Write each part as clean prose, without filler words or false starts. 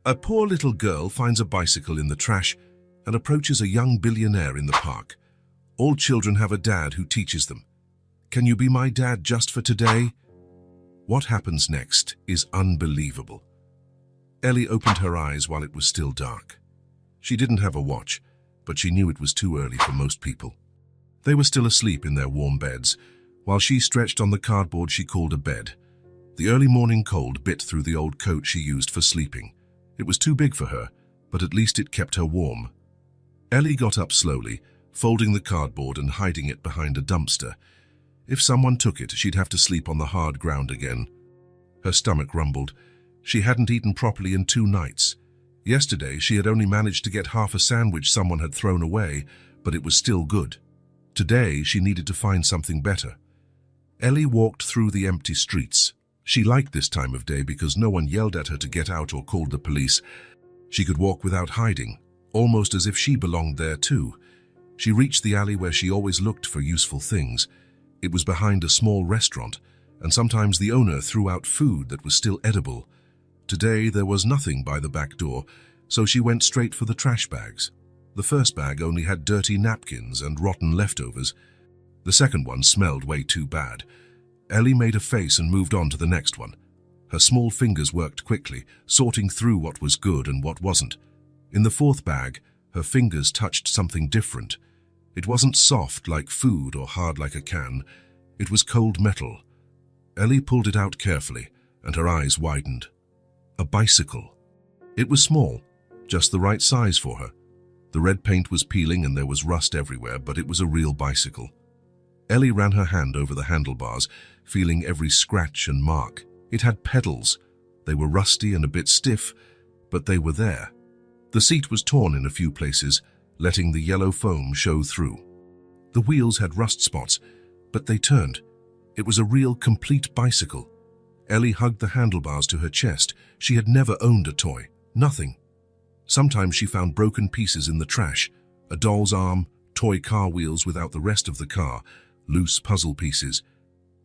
A poor little girl finds a bicycle in the trash and approaches a young billionaire in the park. All children have a dad who teaches them. Can you be my dad just for today? What happens next is unbelievable. Ellie opened her eyes while it was still dark. She didn't have a watch, but she knew it was too early for most people. They were still asleep in their warm beds, while she stretched on the cardboard she called a bed. The early morning cold bit through the old coat she used for sleeping. It was too big for her, but at least it kept her warm. Ellie got up slowly, folding the cardboard and hiding it behind a dumpster. If someone took it, she'd have to sleep on the hard ground again. Her stomach rumbled. She hadn't eaten properly in 2 nights. Yesterday, she had only managed to get half a sandwich someone had thrown away, but it was still good. Today, she needed to find something better. Ellie walked through the empty streets. She liked this time of day because no one yelled at her to get out or called the police. She could walk without hiding, almost as if she belonged there too. She reached the alley where she always looked for useful things. It was behind a small restaurant, and sometimes the owner threw out food that was still edible. Today there was nothing by the back door, so she went straight for the trash bags. The first bag only had dirty napkins and rotten leftovers. The second one smelled way too bad. Ellie made a face and moved on to the next one. Her small fingers worked quickly, sorting through what was good and what wasn't. In the fourth bag, her fingers touched something different. It wasn't soft like food or hard like a can. It was cold metal. Ellie pulled it out carefully, and her eyes widened. A bicycle. It was small, just the right size for her. The red paint was peeling and there was rust everywhere, but it was a real bicycle. Ellie ran her hand over the handlebars, feeling every scratch and mark. It had pedals. They were rusty and a bit stiff, but they were there. The seat was torn in a few places, letting the yellow foam show through. The wheels had rust spots, but they turned. It was a real, complete bicycle. Ellie hugged the handlebars to her chest. She had never owned a toy. Nothing. Sometimes she found broken pieces in the trash, a doll's arm, toy car wheels without the rest of the car, loose puzzle pieces.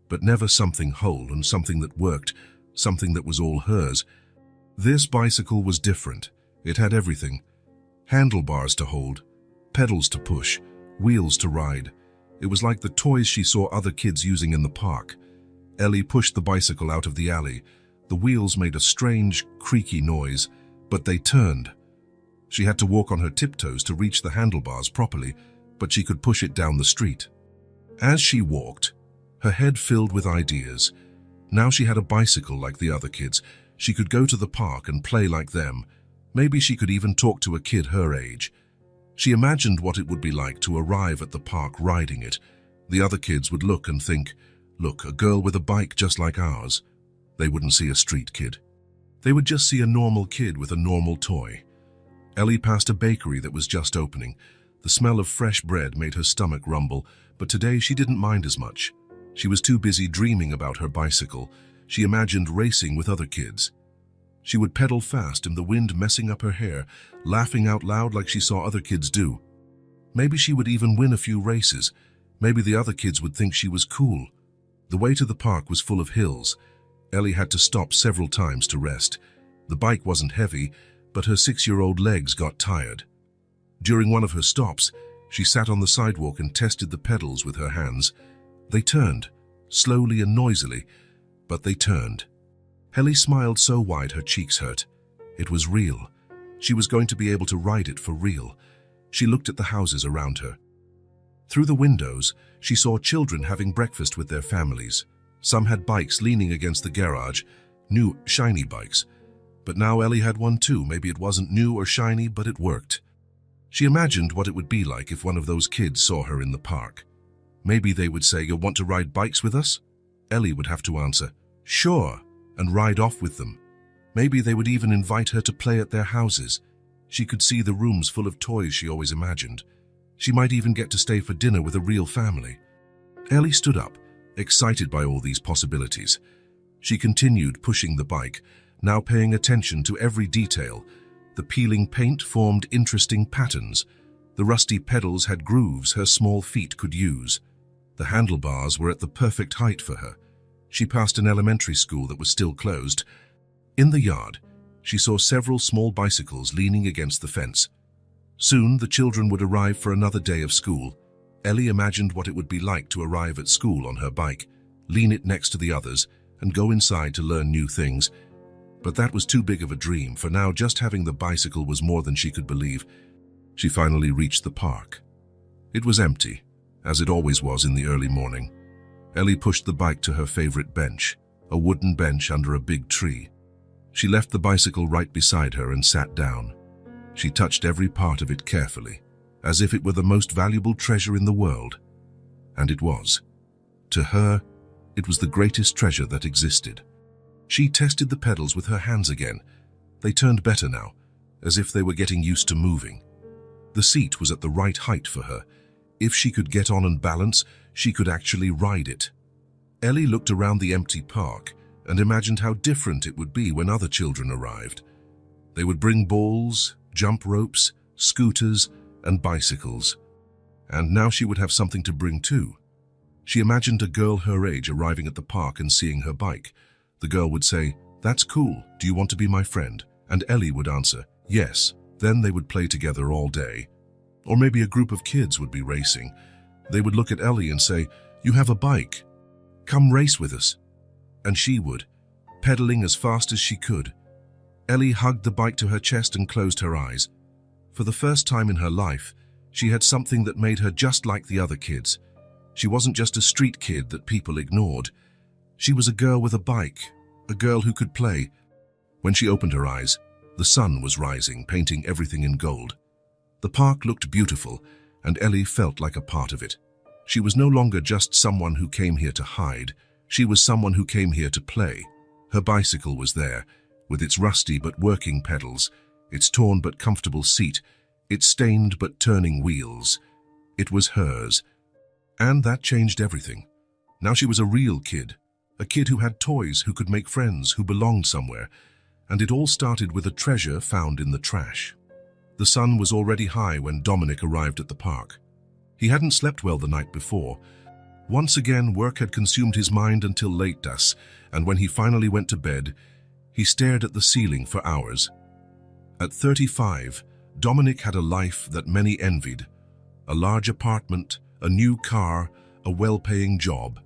But never something whole and something that worked, something that was all hers. This bicycle was different. It had everything. Handlebars to hold, pedals to push, wheels to ride. It was like the toys she saw other kids using in the park. Ellie pushed the bicycle out of the alley. The wheels made a strange, creaky noise, but they turned. She had to walk on her tiptoes to reach the handlebars properly, but she could push it down the street. As she walked, her head filled with ideas. Now she had a bicycle like the other kids. She could go to the park and play like them. Maybe she could even talk to a kid her age. She imagined what it would be like to arrive at the park riding it. The other kids would look and think, "Look, a girl with a bike just like ours." They wouldn't see a street kid. They would just see a normal kid with a normal toy. Ellie passed a bakery that was just opening. The smell of fresh bread made her stomach rumble, but today she didn't mind as much. She was too busy dreaming about her bicycle. She imagined racing with other kids. She would pedal fast in the wind, messing up her hair, laughing out loud like she saw other kids do. Maybe she would even win a few races. Maybe the other kids would think she was cool. The way to the park was full of hills. Ellie had to stop several times to rest. The bike wasn't heavy, but her 6-year-old legs got tired. During one of her stops, she sat on the sidewalk and tested the pedals with her hands. They turned, slowly and noisily, but they turned. Ellie smiled so wide her cheeks hurt. It was real. She was going to be able to ride it for real. She looked at the houses around her. Through the windows, she saw children having breakfast with their families. Some had bikes leaning against the garage, new, shiny bikes. But now Ellie had one too. Maybe it wasn't new or shiny, but it worked. She imagined what it would be like if one of those kids saw her in the park. Maybe they would say, "You want to ride bikes with us?" Ellie would have to answer, "Sure," and ride off with them. Maybe they would even invite her to play at their houses. She could see the rooms full of toys she always imagined. She might even get to stay for dinner with a real family. Ellie stood up, excited by all these possibilities. She continued pushing the bike, now paying attention to every detail. The peeling paint formed interesting patterns. The rusty pedals had grooves her small feet could use. The handlebars were at the perfect height for her. She passed an elementary school that was still closed. In the yard, She saw several small bicycles leaning against the fence. Soon, the children would arrive for another day of school. Ellie imagined what it would be like to arrive at school on her bike, lean it next to the others, and go inside to learn new things. But that was too big of a dream, for now just having the bicycle was more than she could believe. She finally reached the park. It was empty, as it always was in the early morning. Ellie pushed the bike to her favorite bench, a wooden bench under a big tree. She left the bicycle right beside her and sat down. She touched every part of it carefully, as if it were the most valuable treasure in the world. And it was. To her, it was the greatest treasure that existed. She tested the pedals with her hands again. They turned better now, as if they were getting used to moving. The seat was at the right height for her. If she could get on and balance, she could actually ride it. Ellie looked around the empty park and imagined how different it would be when other children arrived. They would bring balls, jump ropes, scooters, and bicycles. And now she would have something to bring too. She imagined a girl her age arriving at the park and seeing her bike. The girl would say, "That's cool, do you want to be my friend?" And Ellie would answer, "Yes." Then they would play together all day. Or maybe a group of kids would be racing. They would look at Ellie and say, "You have a bike. Come race with us." And she would, pedaling as fast as she could. Ellie hugged the bike to her chest and closed her eyes. For the first time in her life, she had something that made her just like the other kids. She wasn't just a street kid that people ignored. She was a girl with a bike, a girl who could play. When she opened her eyes, the sun was rising, painting everything in gold. The park looked beautiful, and Ellie felt like a part of it. She was no longer just someone who came here to hide. She was someone who came here to play. Her bicycle was there, with its rusty but working pedals, its torn but comfortable seat, its stained but turning wheels. It was hers. And that changed everything. Now she was a real kid, a kid who had toys, who could make friends, who belonged somewhere. And it all started with a treasure found in the trash. The sun was already high when Dominic arrived at the park. He hadn't slept well the night before. Once again, work had consumed his mind until late dusk, and when he finally went to bed, he stared at the ceiling for hours. At 35, Dominic had a life that many envied. A large apartment, a new car, a well-paying job.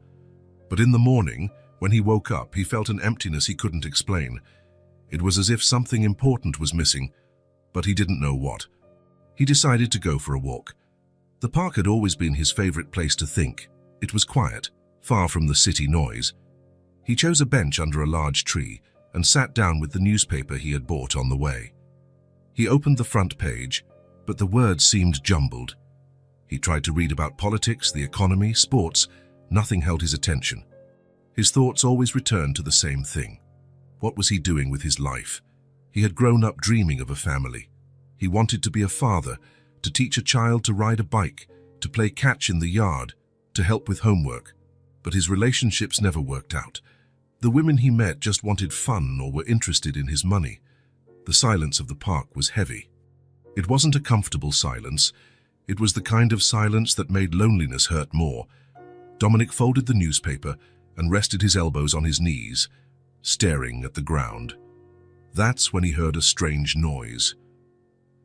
But in the morning, when he woke up, he felt an emptiness he couldn't explain. It was as if something important was missing, but he didn't know what. He decided to go for a walk. The park had always been his favorite place to think. It was quiet, far from the city noise. He chose a bench under a large tree and sat down with the newspaper he had bought on the way. He opened the front page, but the words seemed jumbled. He tried to read about politics, the economy, sports. Nothing held his attention. His thoughts always returned to the same thing. What was he doing with his life? He had grown up dreaming of a family. He wanted to be a father, to teach a child to ride a bike, to play catch in the yard, to help with homework. But his relationships never worked out. The women he met just wanted fun or were interested in his money. The silence of the park was heavy. It wasn't a comfortable silence. It was the kind of silence that made loneliness hurt more. Dominic folded the newspaper and rested his elbows on his knees, staring at the ground. That's when he heard a strange noise.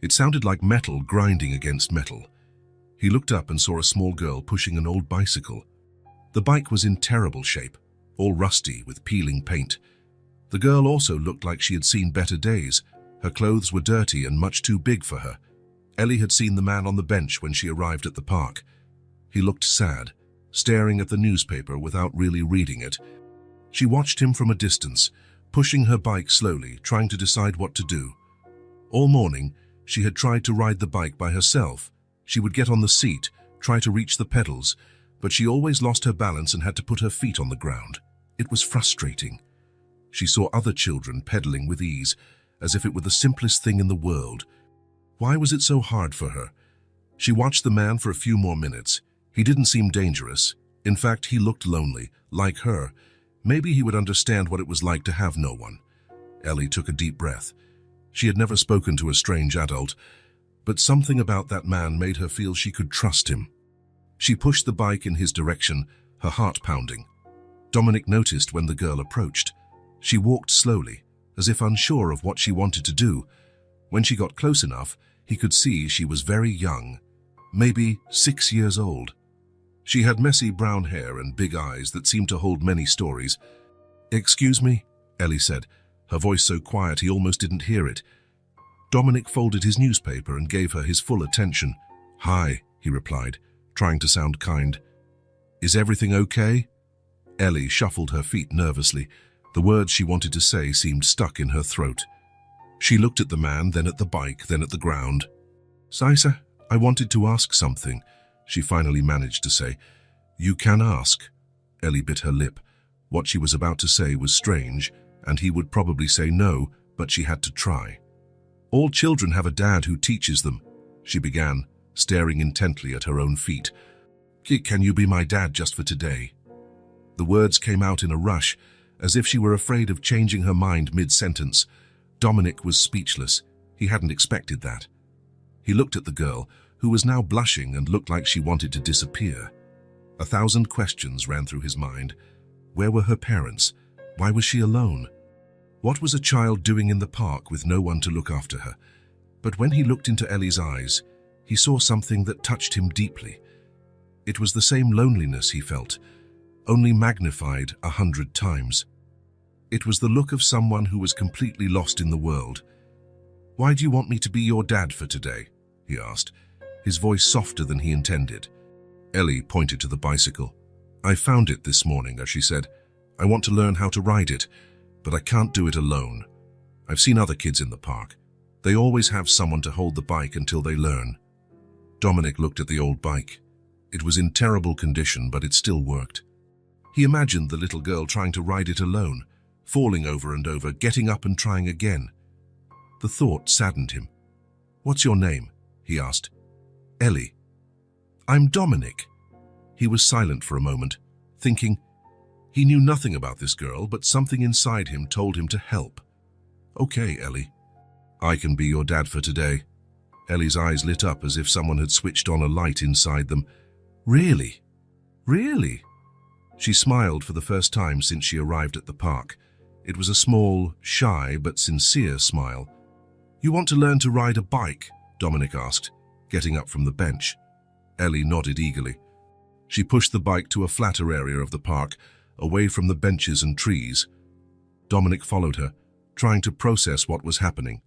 It sounded like metal grinding against metal. He looked up and saw a small girl pushing an old bicycle. The bike was in terrible shape, all rusty with peeling paint. The girl also looked like she had seen better days. Her clothes were dirty and much too big for her. Ellie had seen the man on the bench when she arrived at the park. He looked sad, staring at the newspaper without really reading it. She watched him from a distance, pushing her bike slowly, trying to decide what to do. All morning, she had tried to ride the bike by herself. She would get on the seat, try to reach the pedals, but she always lost her balance and had to put her feet on the ground. It was frustrating. She saw other children pedaling with ease, as if it were the simplest thing in the world. Why was it so hard for her? She watched the man for a few more minutes. He didn't seem dangerous. In fact, he looked lonely, like her. Maybe he would understand what it was like to have no one. Ellie took a deep breath. She had never spoken to a strange adult, but something about that man made her feel she could trust him. She pushed the bike in his direction, her heart pounding. Dominic noticed when the girl approached. She walked slowly, as if unsure of what she wanted to do. When she got close enough, he could see she was very young, maybe 6 years old. She had messy brown hair and big eyes that seemed to hold many stories. "Excuse me," Ellie said, her voice so quiet he almost didn't hear it. Dominic folded his newspaper and gave her his full attention. "Hi," he replied, trying to sound kind. "Is everything okay?" Ellie shuffled her feet nervously. The words she wanted to say seemed stuck in her throat. She looked at the man, then at the bike, then at the ground. "Sisa, I wanted to ask something," she finally managed to say. "You can ask." Ellie bit her lip. What she was about to say was strange, and he would probably say no, but she had to try. "All children have a dad who teaches them," she began, staring intently at her own feet. "Can you be my dad just for today?" The words came out in a rush, as if she were afraid of changing her mind mid-sentence. Dominic was speechless. He hadn't expected that. He looked at the girl, who was now blushing and looked like she wanted to disappear. 1,000 questions ran through his mind. Where were her parents? Why was she alone? What was a child doing in the park with no one to look after her? But when he looked into Ellie's eyes, he saw something that touched him deeply. It was the same loneliness he felt, only magnified 100 times. It was the look of someone who was completely lost in the world. "Why do you want me to be your dad for today?" he asked, his voice softer than he intended. Ellie pointed to the bicycle. "I found it this morning," as she said. "I want to learn how to ride it, but I can't do it alone. I've seen other kids in the park. They always have someone to hold the bike until they learn." Dominic looked at the old bike. It was in terrible condition, but it still worked. He imagined the little girl trying to ride it alone, falling over and over, getting up and trying again. The thought saddened him. "What's your name?" he asked. "Ellie." "I'm Dominic." He was silent for a moment, thinking. He knew nothing about this girl, but something inside him told him to help. "Okay, Ellie. I can be your dad for today." Ellie's eyes lit up as if someone had switched on a light inside them. "Really? Really?" She smiled for the first time since she arrived at the park. It was a small, shy, but sincere smile. "You want to learn to ride a bike?" Dominic asked, getting up from the bench. Ellie nodded eagerly. She pushed the bike to a flatter area of the park, away from the benches and trees. Dominic followed her, trying to process what was happening.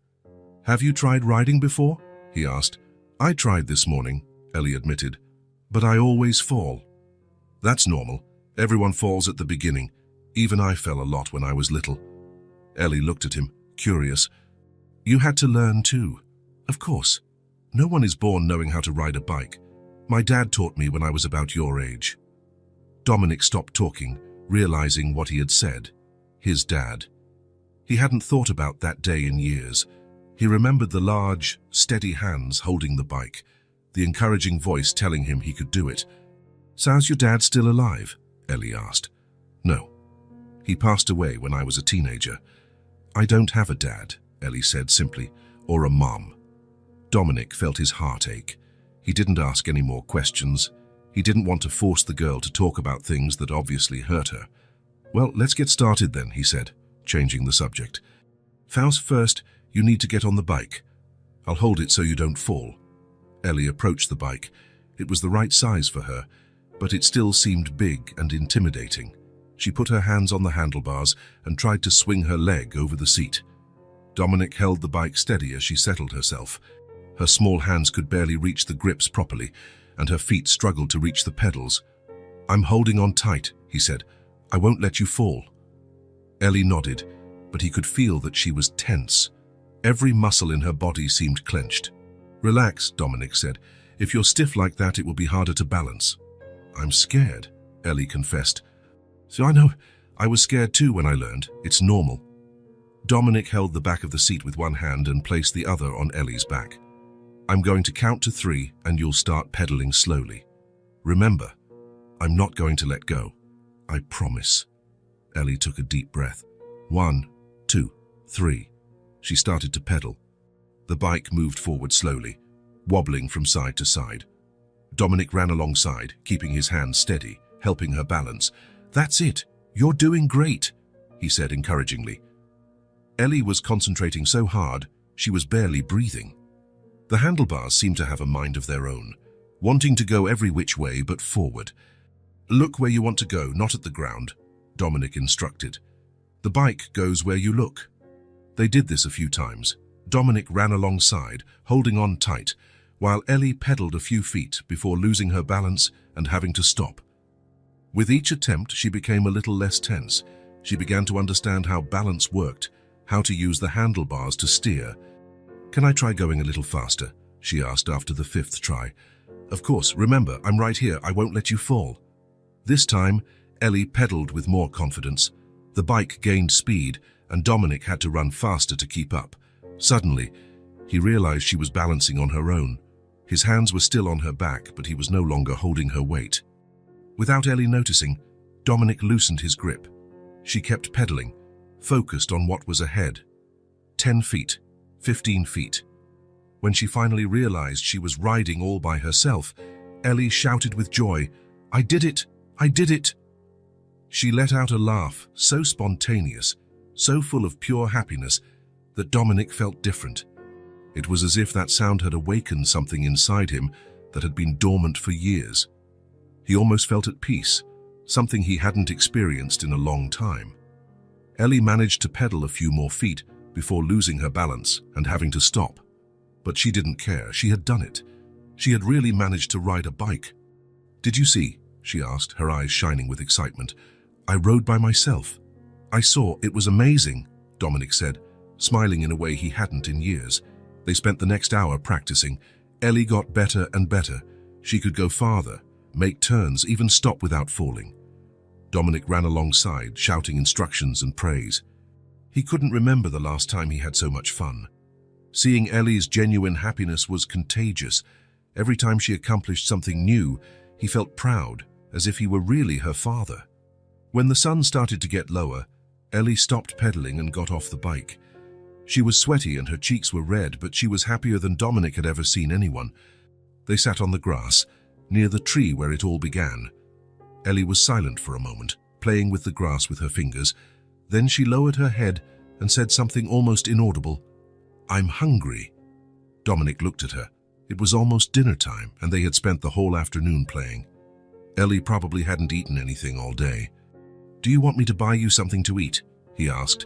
"Have you tried riding before?" he asked. "I tried this morning," Ellie admitted, "but I always fall." "That's normal. Everyone falls at the beginning. Even I fell a lot when I was little." Ellie looked at him, curious. "You had to learn too?" "Of course. No one is born knowing how to ride a bike. My dad taught me when I was about your age." Dominic stopped talking, realizing what he had said. His dad. He hadn't thought about that day in years. He remembered the large, steady hands holding the bike, the encouraging voice telling him he could do it. "So's your dad still alive?" Ellie asked. "No. He passed away when I was a teenager." "I don't have a dad," Ellie said simply, "or a mom." Dominic felt his heart ache. He didn't ask any more questions. He didn't want to force the girl to talk about things that obviously hurt her. "Well, let's get started then," he said, changing the subject. First, you need to get on the bike. I'll hold it so you don't fall." Ellie approached the bike. It was the right size for her, but it still seemed big and intimidating. She put her hands on the handlebars and tried to swing her leg over the seat. Dominic held the bike steady as she settled herself. Her small hands could barely reach the grips properly, and her feet struggled to reach the pedals. "I'm holding on tight," he said. "I won't let you fall." Ellie nodded, but he could feel that she was tense. Every muscle in her body seemed clenched. "Relax," Dominic said. "If you're stiff like that, it will be harder to balance." "I'm scared," Ellie confessed. "So I know. I was scared too when I learned. It's normal." Dominic held the back of the seat with one hand and placed the other on Ellie's back. "I'm going to count to 3 and you'll start pedaling slowly. Remember, I'm not going to let go. I promise." Ellie took a deep breath. 1, 2, 3. She started to pedal. The bike moved forward slowly, wobbling from side to side. Dominic ran alongside, keeping his hands steady, helping her balance. "That's it. You're doing great," he said encouragingly. Ellie was concentrating so hard, she was barely breathing. The handlebars seemed to have a mind of their own, wanting to go every which way but forward. "Look where you want to go, not at the ground," Dominic instructed. "The bike goes where you look." They did this a few times. Dominic ran alongside, holding on tight, while Ellie pedaled a few feet before losing her balance and having to stop. With each attempt, she became a little less tense. She began to understand how balance worked, how to use the handlebars to steer. "Can I try going a little faster?" she asked after the 5th try. "Of course, remember, I'm right here, I won't let you fall." This time, Ellie pedaled with more confidence. The bike gained speed, and Dominic had to run faster to keep up. Suddenly, he realized she was balancing on her own. His hands were still on her back, but he was no longer holding her weight. Without Ellie noticing, Dominic loosened his grip. She kept pedaling, focused on what was ahead. 10 feet, 15 feet. When she finally realized she was riding all by herself, Ellie shouted with joy, "I did it! I did it!" She let out a laugh, so spontaneous, so full of pure happiness, that Dominic felt different. It was as if that sound had awakened something inside him that had been dormant for years. He almost felt at peace, something he hadn't experienced in a long time. Ellie managed to pedal a few more feet before losing her balance and having to stop. But she didn't care. She had done it. She had really managed to ride a bike. "Did you see?" she asked, her eyes shining with excitement. "I rode by myself. I saw. It was amazing," Dominic said, smiling in a way he hadn't in years. They spent the next hour practicing. Ellie got better and better. She could go farther, make turns, even stop without falling. Dominic ran alongside, shouting instructions and praise. He couldn't remember the last time he had so much fun. Seeing Ellie's genuine happiness was contagious. Every time she accomplished something new, he felt proud, as if he were really her father. When the sun started to get lower, Ellie stopped pedaling and got off the bike. She was sweaty and her cheeks were red, but she was happier than Dominic had ever seen anyone. They sat on the grass, near the tree where it all began. Ellie was silent for a moment, playing with the grass with her fingers. Then she lowered her head and said something almost inaudible. "I'm hungry." Dominic looked at her. It was almost dinner time, and they had spent the whole afternoon playing. Ellie probably hadn't eaten anything all day. "Do you want me to buy you something to eat?" he asked.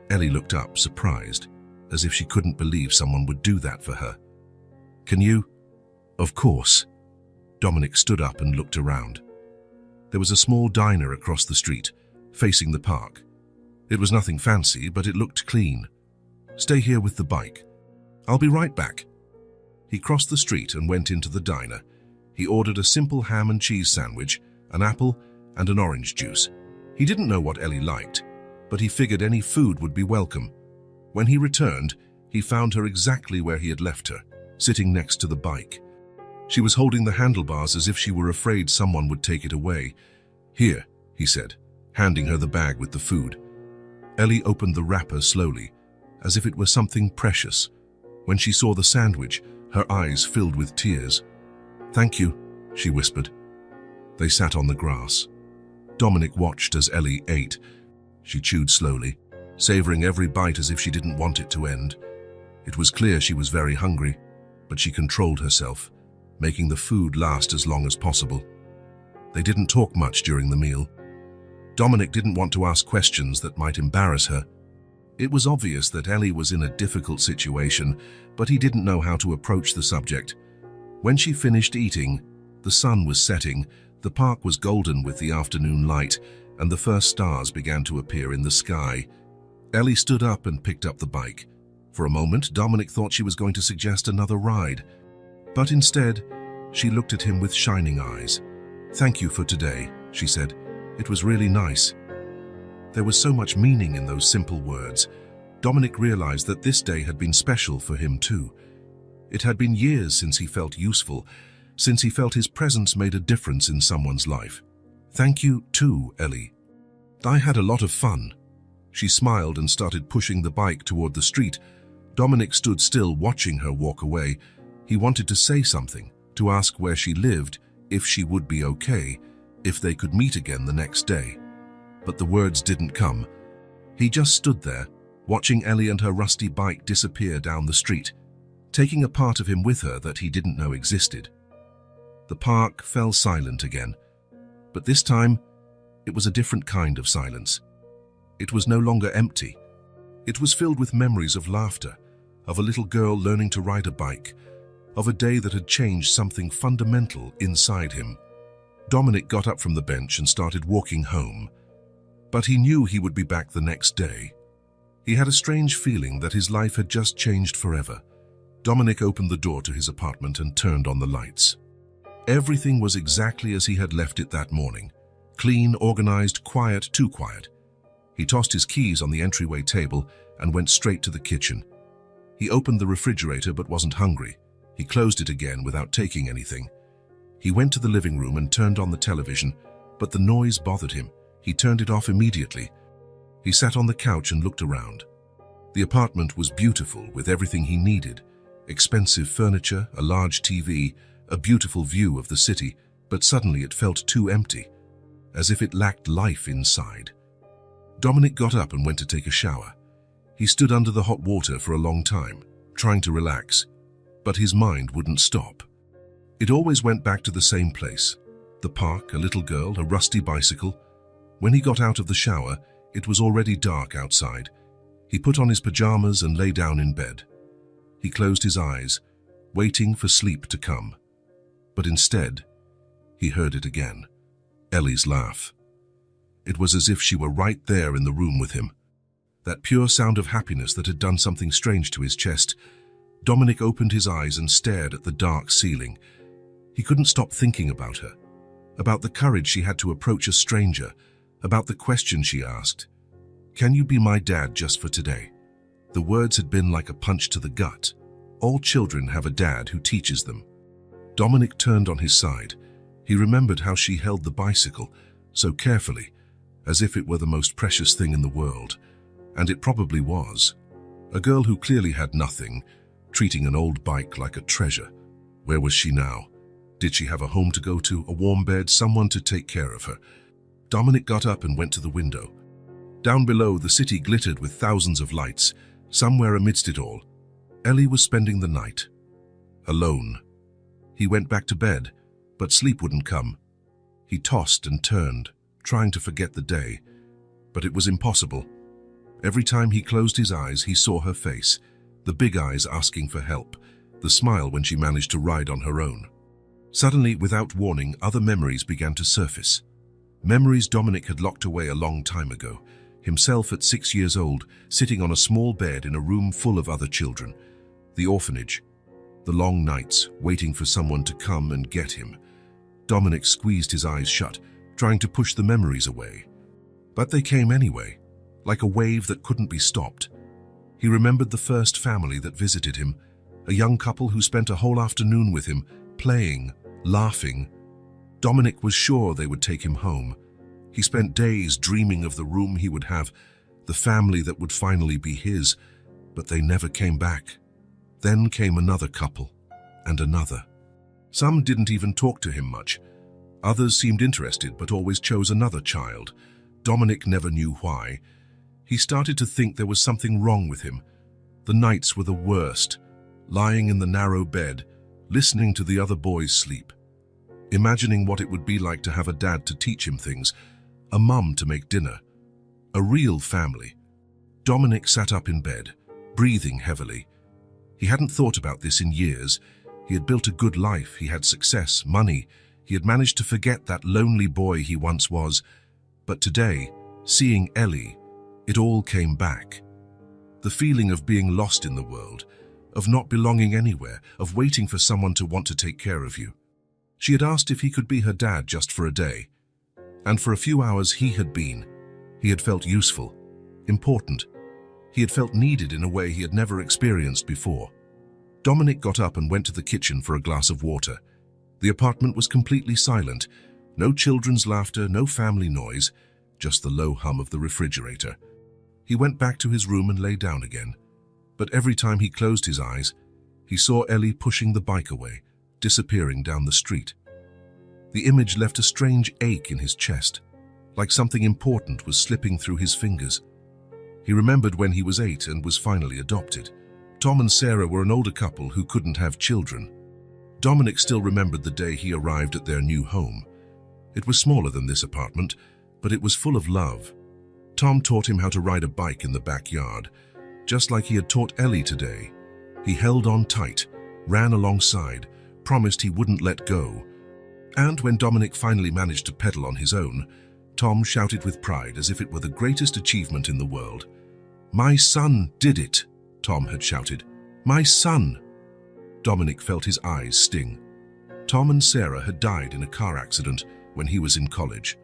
Ellie looked up, surprised, as if she couldn't believe someone would do that for her. "Can you?" "Of course." Dominic stood up and looked around. There was a small diner across the street, facing the park. It was nothing fancy, but it looked clean. "Stay here with the bike. I'll be right back." He crossed the street and went into the diner. He ordered a simple ham and cheese sandwich, an apple, and an orange juice. He didn't know what Ellie liked, but he figured any food would be welcome. When he returned, he found her exactly where he had left her, sitting next to the bike. She was holding the handlebars as if she were afraid someone would take it away. "Here," he said, handing her the bag with the food. Ellie opened the wrapper slowly, as if it were something precious. When she saw the sandwich, her eyes filled with tears. "Thank you," she whispered. They sat on the grass. Dominic watched as Ellie ate. She chewed slowly, savoring every bite as if she didn't want it to end. It was clear she was very hungry, but she controlled herself, making the food last as long as possible. They didn't talk much during the meal. Dominic didn't want to ask questions that might embarrass her. It was obvious that Ellie was in a difficult situation, but he didn't know how to approach the subject. When she finished eating, the sun was setting, the park was golden with the afternoon light, and the first stars began to appear in the sky. Ellie stood up and picked up the bike. For a moment, Dominic thought she was going to suggest another ride. But instead, she looked at him with shining eyes. "Thank you for today," she said. "It was really nice." There was so much meaning in those simple words. Dominic realized that this day had been special for him too. It had been years since he felt useful, since he felt his presence made a difference in someone's life. "Thank you too, Ellie. I had a lot of fun." She smiled and started pushing the bike toward the street. Dominic stood still, watching her walk away. He wanted to say something, to ask where she lived, if she would be okay, if they could meet again the next day. But the words didn't come. He just stood there, watching Ellie and her rusty bike disappear down the street, taking a part of him with her that he didn't know existed. The park fell silent again, but this time it was a different kind of silence. It was no longer empty. It was filled with memories of laughter, of a little girl learning to ride a bike, of a day that had changed something fundamental inside him. Dominic got up from the bench and started walking home, but he knew he would be back the next day. He had a strange feeling that his life had just changed forever. Dominic opened the door to his apartment and turned on the lights. Everything was exactly as he had left it that morning. Clean, organized, quiet, too quiet. He tossed his keys on the entryway table and went straight to the kitchen. He opened the refrigerator but wasn't hungry. He closed it again without taking anything. He went to the living room and turned on the television, but the noise bothered him. He turned it off immediately. He sat on the couch and looked around. The apartment was beautiful with everything he needed. Expensive furniture, a large TV, a beautiful view of the city, but suddenly it felt too empty, as if it lacked life inside. Dominic got up and went to take a shower. He stood under the hot water for a long time, trying to relax, but his mind wouldn't stop. It always went back to the same place. The park, a little girl, a rusty bicycle. When he got out of the shower, it was already dark outside. He put on his pajamas and lay down in bed. He closed his eyes, waiting for sleep to come. But instead, he heard it again. Ellie's laugh. It was as if she were right there in the room with him. That pure sound of happiness that had done something strange to his chest. Dominic opened his eyes and stared at the dark ceiling. He couldn't stop thinking about her, about the courage she had to approach a stranger, about the question she asked. "Can you be my dad just for today?" The words had been like a punch to the gut. All children have a dad who teaches them. Dominic turned on his side. He remembered how she held the bicycle so carefully, as if it were the most precious thing in the world. And it probably was. A girl who clearly had nothing, treating an old bike like a treasure. Where was she now? Did she have a home to go to, a warm bed, someone to take care of her? Dominic got up and went to the window. Down below, the city glittered with thousands of lights. Somewhere amidst it all, Ellie was spending the night. Alone. He went back to bed, but sleep wouldn't come. He tossed and turned, trying to forget the day, but it was impossible. Every time he closed his eyes, he saw her face, the big eyes asking for help, the smile when she managed to ride on her own. Suddenly, without warning, other memories began to surface. Memories Dominic had locked away a long time ago. Himself at 6 years old, sitting on a small bed in a room full of other children. The orphanage. The long nights, waiting for someone to come and get him. Dominic squeezed his eyes shut, trying to push the memories away. But they came anyway, like a wave that couldn't be stopped. He remembered the first family that visited him, a young couple who spent a whole afternoon with him, playing, laughing. Dominic was sure they would take him home. He spent days dreaming of the room he would have, the family that would finally be his, but they never came back. Then came another couple, and another. Some didn't even talk to him much. Others seemed interested but always chose another child. Dominic never knew why. He started to think there was something wrong with him. The nights were the worst, lying in the narrow bed, listening to the other boys sleep, imagining what it would be like to have a dad to teach him things, a mum to make dinner, a real family. Dominic sat up in bed, breathing heavily. He hadn't thought about this in years. He had built a good life, he had success, money. He had managed to forget that lonely boy he once was. But today, seeing Ellie, it all came back. The feeling of being lost in the world, of not belonging anywhere, of waiting for someone to want to take care of you. She had asked if he could be her dad just for a day. And for a few hours he had been. He had felt useful, important. He had felt needed in a way he had never experienced before. Dominic got up and went to the kitchen for a glass of water. The apartment was completely silent. No children's laughter, no family noise, just the low hum of the refrigerator. He went back to his room and lay down again. But every time he closed his eyes, he saw Ellie pushing the bike away, disappearing down the street. The image left a strange ache in his chest, like something important was slipping through his fingers. He remembered when he was 8 and was finally adopted. Tom and Sarah were an older couple who couldn't have children. Dominic still remembered the day he arrived at their new home. It was smaller than this apartment, but it was full of love. Tom taught him how to ride a bike in the backyard, just like he had taught Ellie today. He held on tight, ran alongside, promised he wouldn't let go. And when Dominic finally managed to pedal on his own, Tom shouted with pride as if it were the greatest achievement in the world. "My son did it," Tom had shouted. "My son!" Dominic felt his eyes sting. Tom and Sarah had died in a car accident when he was in college.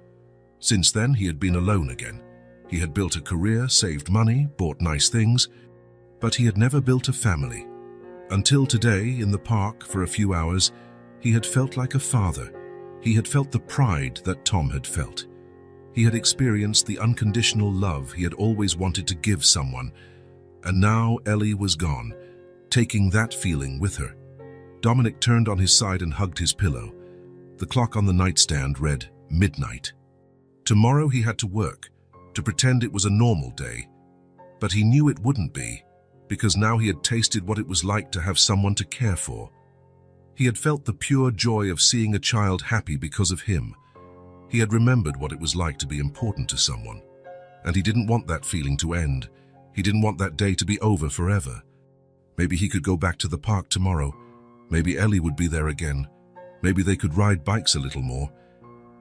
Since then, he had been alone again. He had built a career, saved money, bought nice things, but he had never built a family. Until today, in the park for a few hours, he had felt like a father. He had felt the pride that Tom had felt. He had experienced the unconditional love he had always wanted to give someone. And now Ellie was gone, taking that feeling with her. Dominic turned on his side and hugged his pillow. The clock on the nightstand read midnight. Tomorrow he had to work, to pretend it was a normal day. But he knew it wouldn't be, because now he had tasted what it was like to have someone to care for. He had felt the pure joy of seeing a child happy because of him. He had remembered what it was like to be important to someone. And he didn't want that feeling to end. He didn't want that day to be over forever. Maybe he could go back to the park tomorrow. Maybe Ellie would be there again. Maybe they could ride bikes a little more.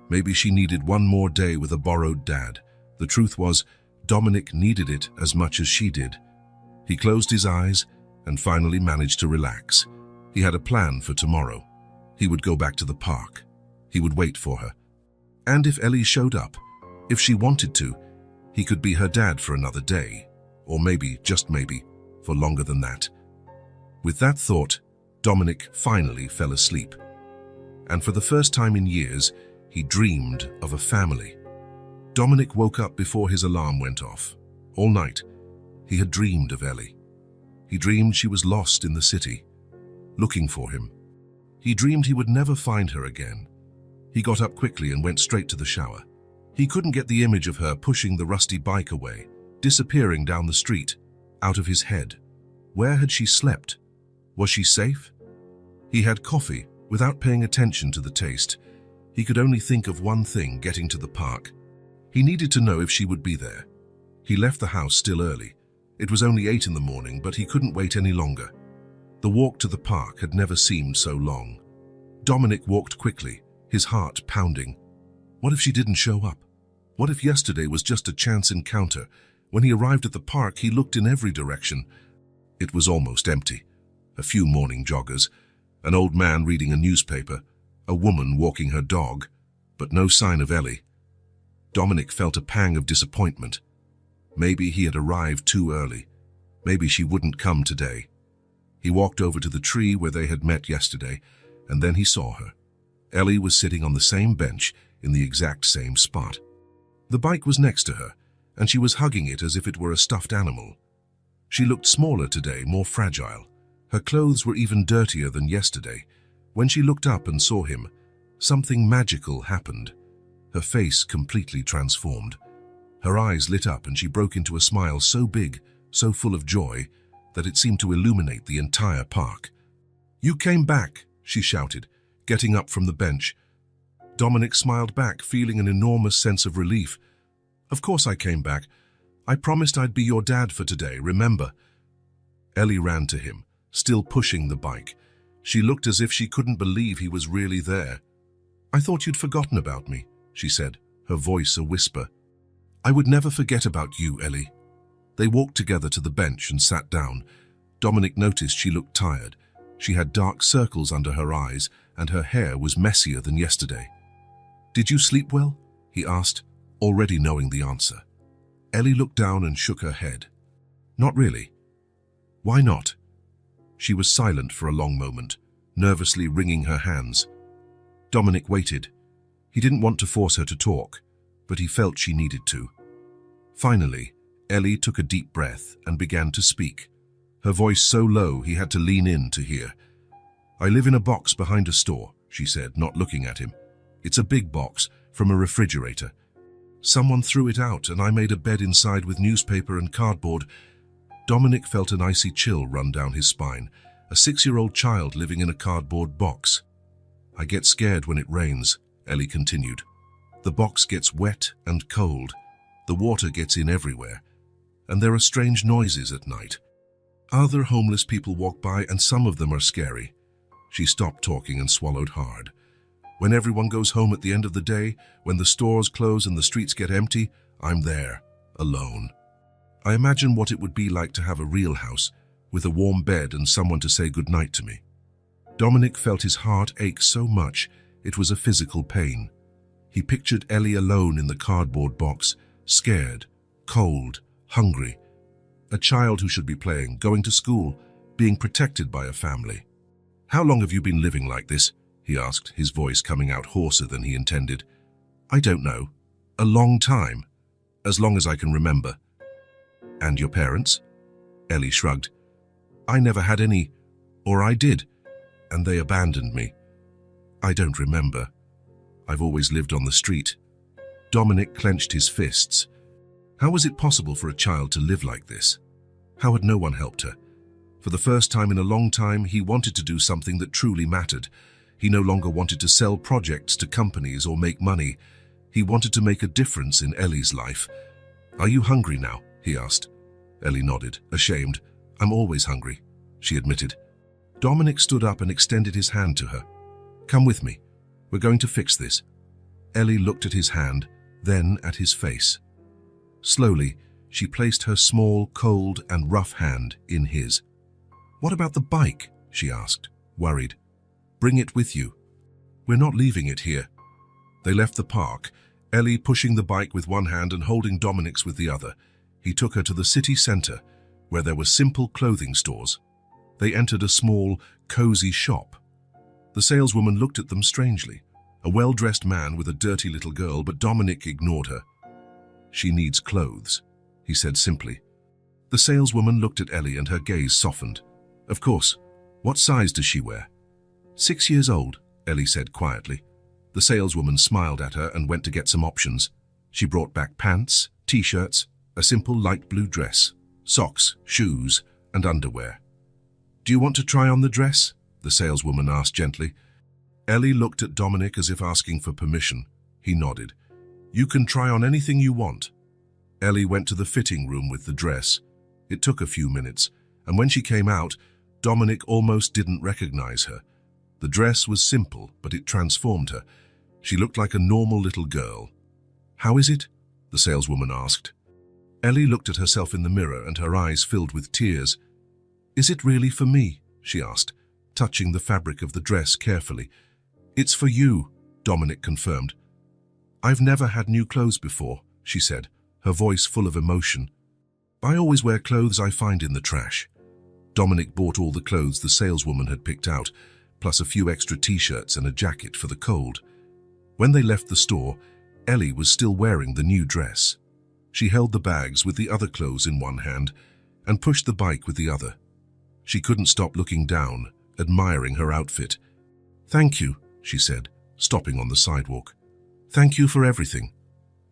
Maybe she needed one more day with a borrowed dad. The truth was, Dominic needed it as much as she did. He closed his eyes and finally managed to relax. He had a plan for tomorrow. He would go back to the park. He would wait for her. And if Ellie showed up, if she wanted to, he could be her dad for another day, or maybe, just maybe, for longer than that. With that thought, Dominic finally fell asleep. And for the first time in years, he dreamed of a family. Dominic woke up before his alarm went off. All night, he had dreamed of Ellie. He dreamed she was lost in the city, looking for him. He dreamed he would never find her again. He got up quickly and went straight to the shower. He couldn't get the image of her pushing the rusty bike away, disappearing down the street, out of his head. Where had she slept? Was she safe? He had coffee, without paying attention to the taste. He could only think of one thing: getting to the park. He needed to know if she would be there. He left the house still early. It was only 8 in the morning, but he couldn't wait any longer. The walk to the park had never seemed so long. Dominic walked quickly, his heart pounding. What if she didn't show up? What if yesterday was just a chance encounter? When he arrived at the park, he looked in every direction. It was almost empty. A few morning joggers, an old man reading a newspaper, a woman walking her dog, but no sign of Ellie. Dominic felt a pang of disappointment. Maybe he had arrived too early. Maybe she wouldn't come today. He walked over to the tree where they had met yesterday, and then he saw her. Ellie was sitting on the same bench in the exact same spot. The bike was next to her, and she was hugging it as if it were a stuffed animal. She looked smaller today, more fragile. Her clothes were even dirtier than yesterday. When she looked up and saw him, something magical happened. Her face completely transformed. Her eyes lit up and she broke into a smile so big, so full of joy, that it seemed to illuminate the entire park. "You came back," she shouted, getting up from the bench. Dominic smiled back, feeling an enormous sense of relief. "Of course I came back. I promised I'd be your dad for today, remember?" Ellie ran to him, still pushing the bike. She looked as if she couldn't believe he was really there. "I thought you'd forgotten about me," she said, her voice a whisper. "I would never forget about you, Ellie." They walked together to the bench and sat down. Dominic noticed she looked tired. She had dark circles under her eyes, and her hair was messier than yesterday. "Did you sleep well?" he asked, already knowing the answer. Ellie looked down and shook her head. "Not really." "Why not?" She was silent for a long moment, nervously wringing her hands. Dominic waited. He didn't want to force her to talk, but he felt she needed to. Finally, Ellie took a deep breath and began to speak, her voice so low he had to lean in to hear. "I live in a box behind a store," she said, not looking at him. "It's a big box, from a refrigerator. Someone threw it out and I made a bed inside with newspaper and cardboard. Dominic felt an icy chill run down his spine. A 6-year-old child living in a cardboard box. I get scared when it rains, Ellie continued. The box gets wet and cold. The water gets in everywhere. And there are strange noises at night. Other homeless people walk by and some of them are scary. She stopped talking and swallowed hard. When everyone goes home at the end of the day, when the stores close and the streets get empty, I'm there, alone. I imagine what it would be like to have a real house, with a warm bed and someone to say goodnight to me. Dominic felt his heart ache so much it was a physical pain. He pictured Ellie alone in the cardboard box, scared, cold, hungry. A child who should be playing, going to school, being protected by a family. How long have you been living like this? He asked, his voice coming out hoarser than he intended. I don't know. A long time. As long as I can remember. And your parents? Ellie shrugged. I never had any, or I did, and they abandoned me. I don't remember. I've always lived on the street. Dominic clenched his fists. How was it possible for a child to live like this? How had no one helped her? For the first time in a long time, he wanted to do something that truly mattered. He no longer wanted to sell projects to companies or make money. He wanted to make a difference in Ellie's life. Are you hungry now? He asked. Ellie nodded, ashamed. I'm always hungry, she admitted. Dominic stood up and extended his hand to her. Come with me. We're going to fix this. Ellie looked at his hand, then at his face. Slowly, she placed her small, cold and rough hand in his. What about the bike? She asked, worried. Bring it with you. We're not leaving it here. They left the park, Ellie pushing the bike with one hand and holding Dominic's with the other. He took her to the city center, where there were simple clothing stores. They entered a small, cozy shop. The saleswoman looked at them strangely. A well-dressed man with a dirty little girl, but Dominic ignored her. She needs clothes, he said simply. The saleswoman looked at Ellie and her gaze softened. Of course. What size does she wear? 6 years old, Ellie said quietly. The saleswoman smiled at her and went to get some options. She brought back pants, t-shirts, a simple light blue dress, socks, shoes, and underwear. Do you want to try on the dress? The saleswoman asked gently. Ellie looked at Dominic as if asking for permission. He nodded. You can try on anything you want. Ellie went to the fitting room with the dress. It took a few minutes, and when she came out, Dominic almost didn't recognize her. The dress was simple, but it transformed her. She looked like a normal little girl. How is it? The saleswoman asked. Ellie looked at herself in the mirror and her eyes filled with tears. Is it really for me? She asked, touching the fabric of the dress carefully. It's for you, Dominic confirmed. I've never had new clothes before, she said, her voice full of emotion. I always wear clothes I find in the trash. Dominic bought all the clothes the saleswoman had picked out, plus a few extra t-shirts and a jacket for the cold. When they left the store, Ellie was still wearing the new dress. She held the bags with the other clothes in one hand and pushed the bike with the other. She couldn't stop looking down, admiring her outfit. Thank you, she said, stopping on the sidewalk. Thank you for everything.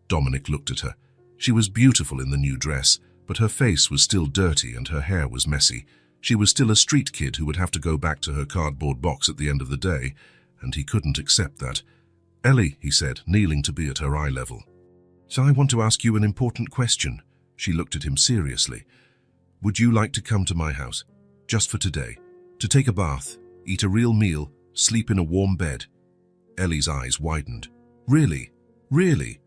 Dominic looked at her. She was beautiful in the new dress, but her face was still dirty and her hair was messy. She was still a street kid who would have to go back to her cardboard box at the end of the day, and he couldn't accept that. Ellie, he said, kneeling to be at her eye level. So I want to ask you an important question. She looked at him seriously. Would you like to come to my house, just for today, to take a bath, eat a real meal, sleep in a warm bed? Ellie's eyes widened. Really? Really?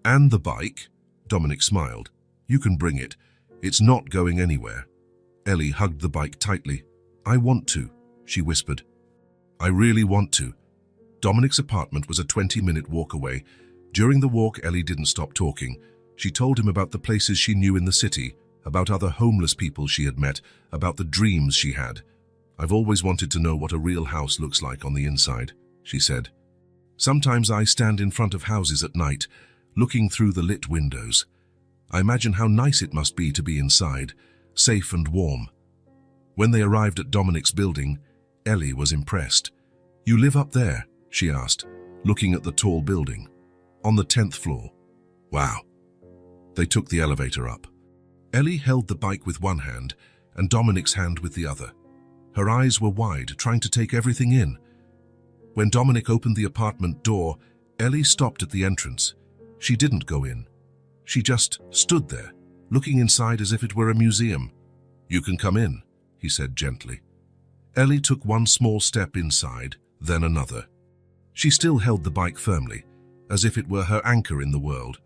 And the bike? Dominic smiled. You can bring it. It's not going anywhere. Ellie hugged the bike tightly. I want to, she whispered. I really want to. Dominic's apartment was a 20-minute walk away. During the walk, Ellie didn't stop talking. She told him about the places she knew in the city, about other homeless people she had met, about the dreams she had. I've always wanted to know what a real house looks like on the inside, she said. Sometimes I stand in front of houses at night, looking through the lit windows. I imagine how nice it must be to be inside, safe and warm. When they arrived at Dominic's building, Ellie was impressed. You live up there? She asked, looking at the tall building. On the 10th floor. Wow. They took the elevator up. Ellie held the bike with one hand and Dominic's hand with the other. Her eyes were wide, trying to take everything in. When Dominic opened the apartment door, Ellie stopped at the entrance. She didn't go in. She just stood there, looking inside as if it were a museum. "You can come in," he said gently. Ellie took one small step inside, then another. She still held the bike firmly, as if it were her anchor in the world.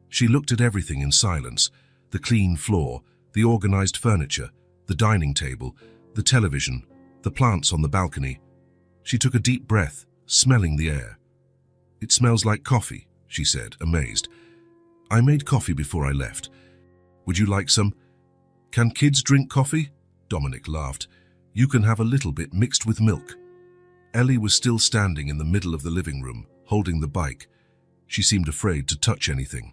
She looked at everything in silence: the clean floor, the organized furniture, the dining table, the television, the plants on the balcony. She took a deep breath, smelling the air. "It smells like coffee," she said, amazed. "I made coffee before I left. Would you like some?" "Can kids drink coffee?" Dominic laughed. "You can have a little bit mixed with milk." Ellie was still standing in the middle of the living room, holding the bike. She seemed afraid to touch anything.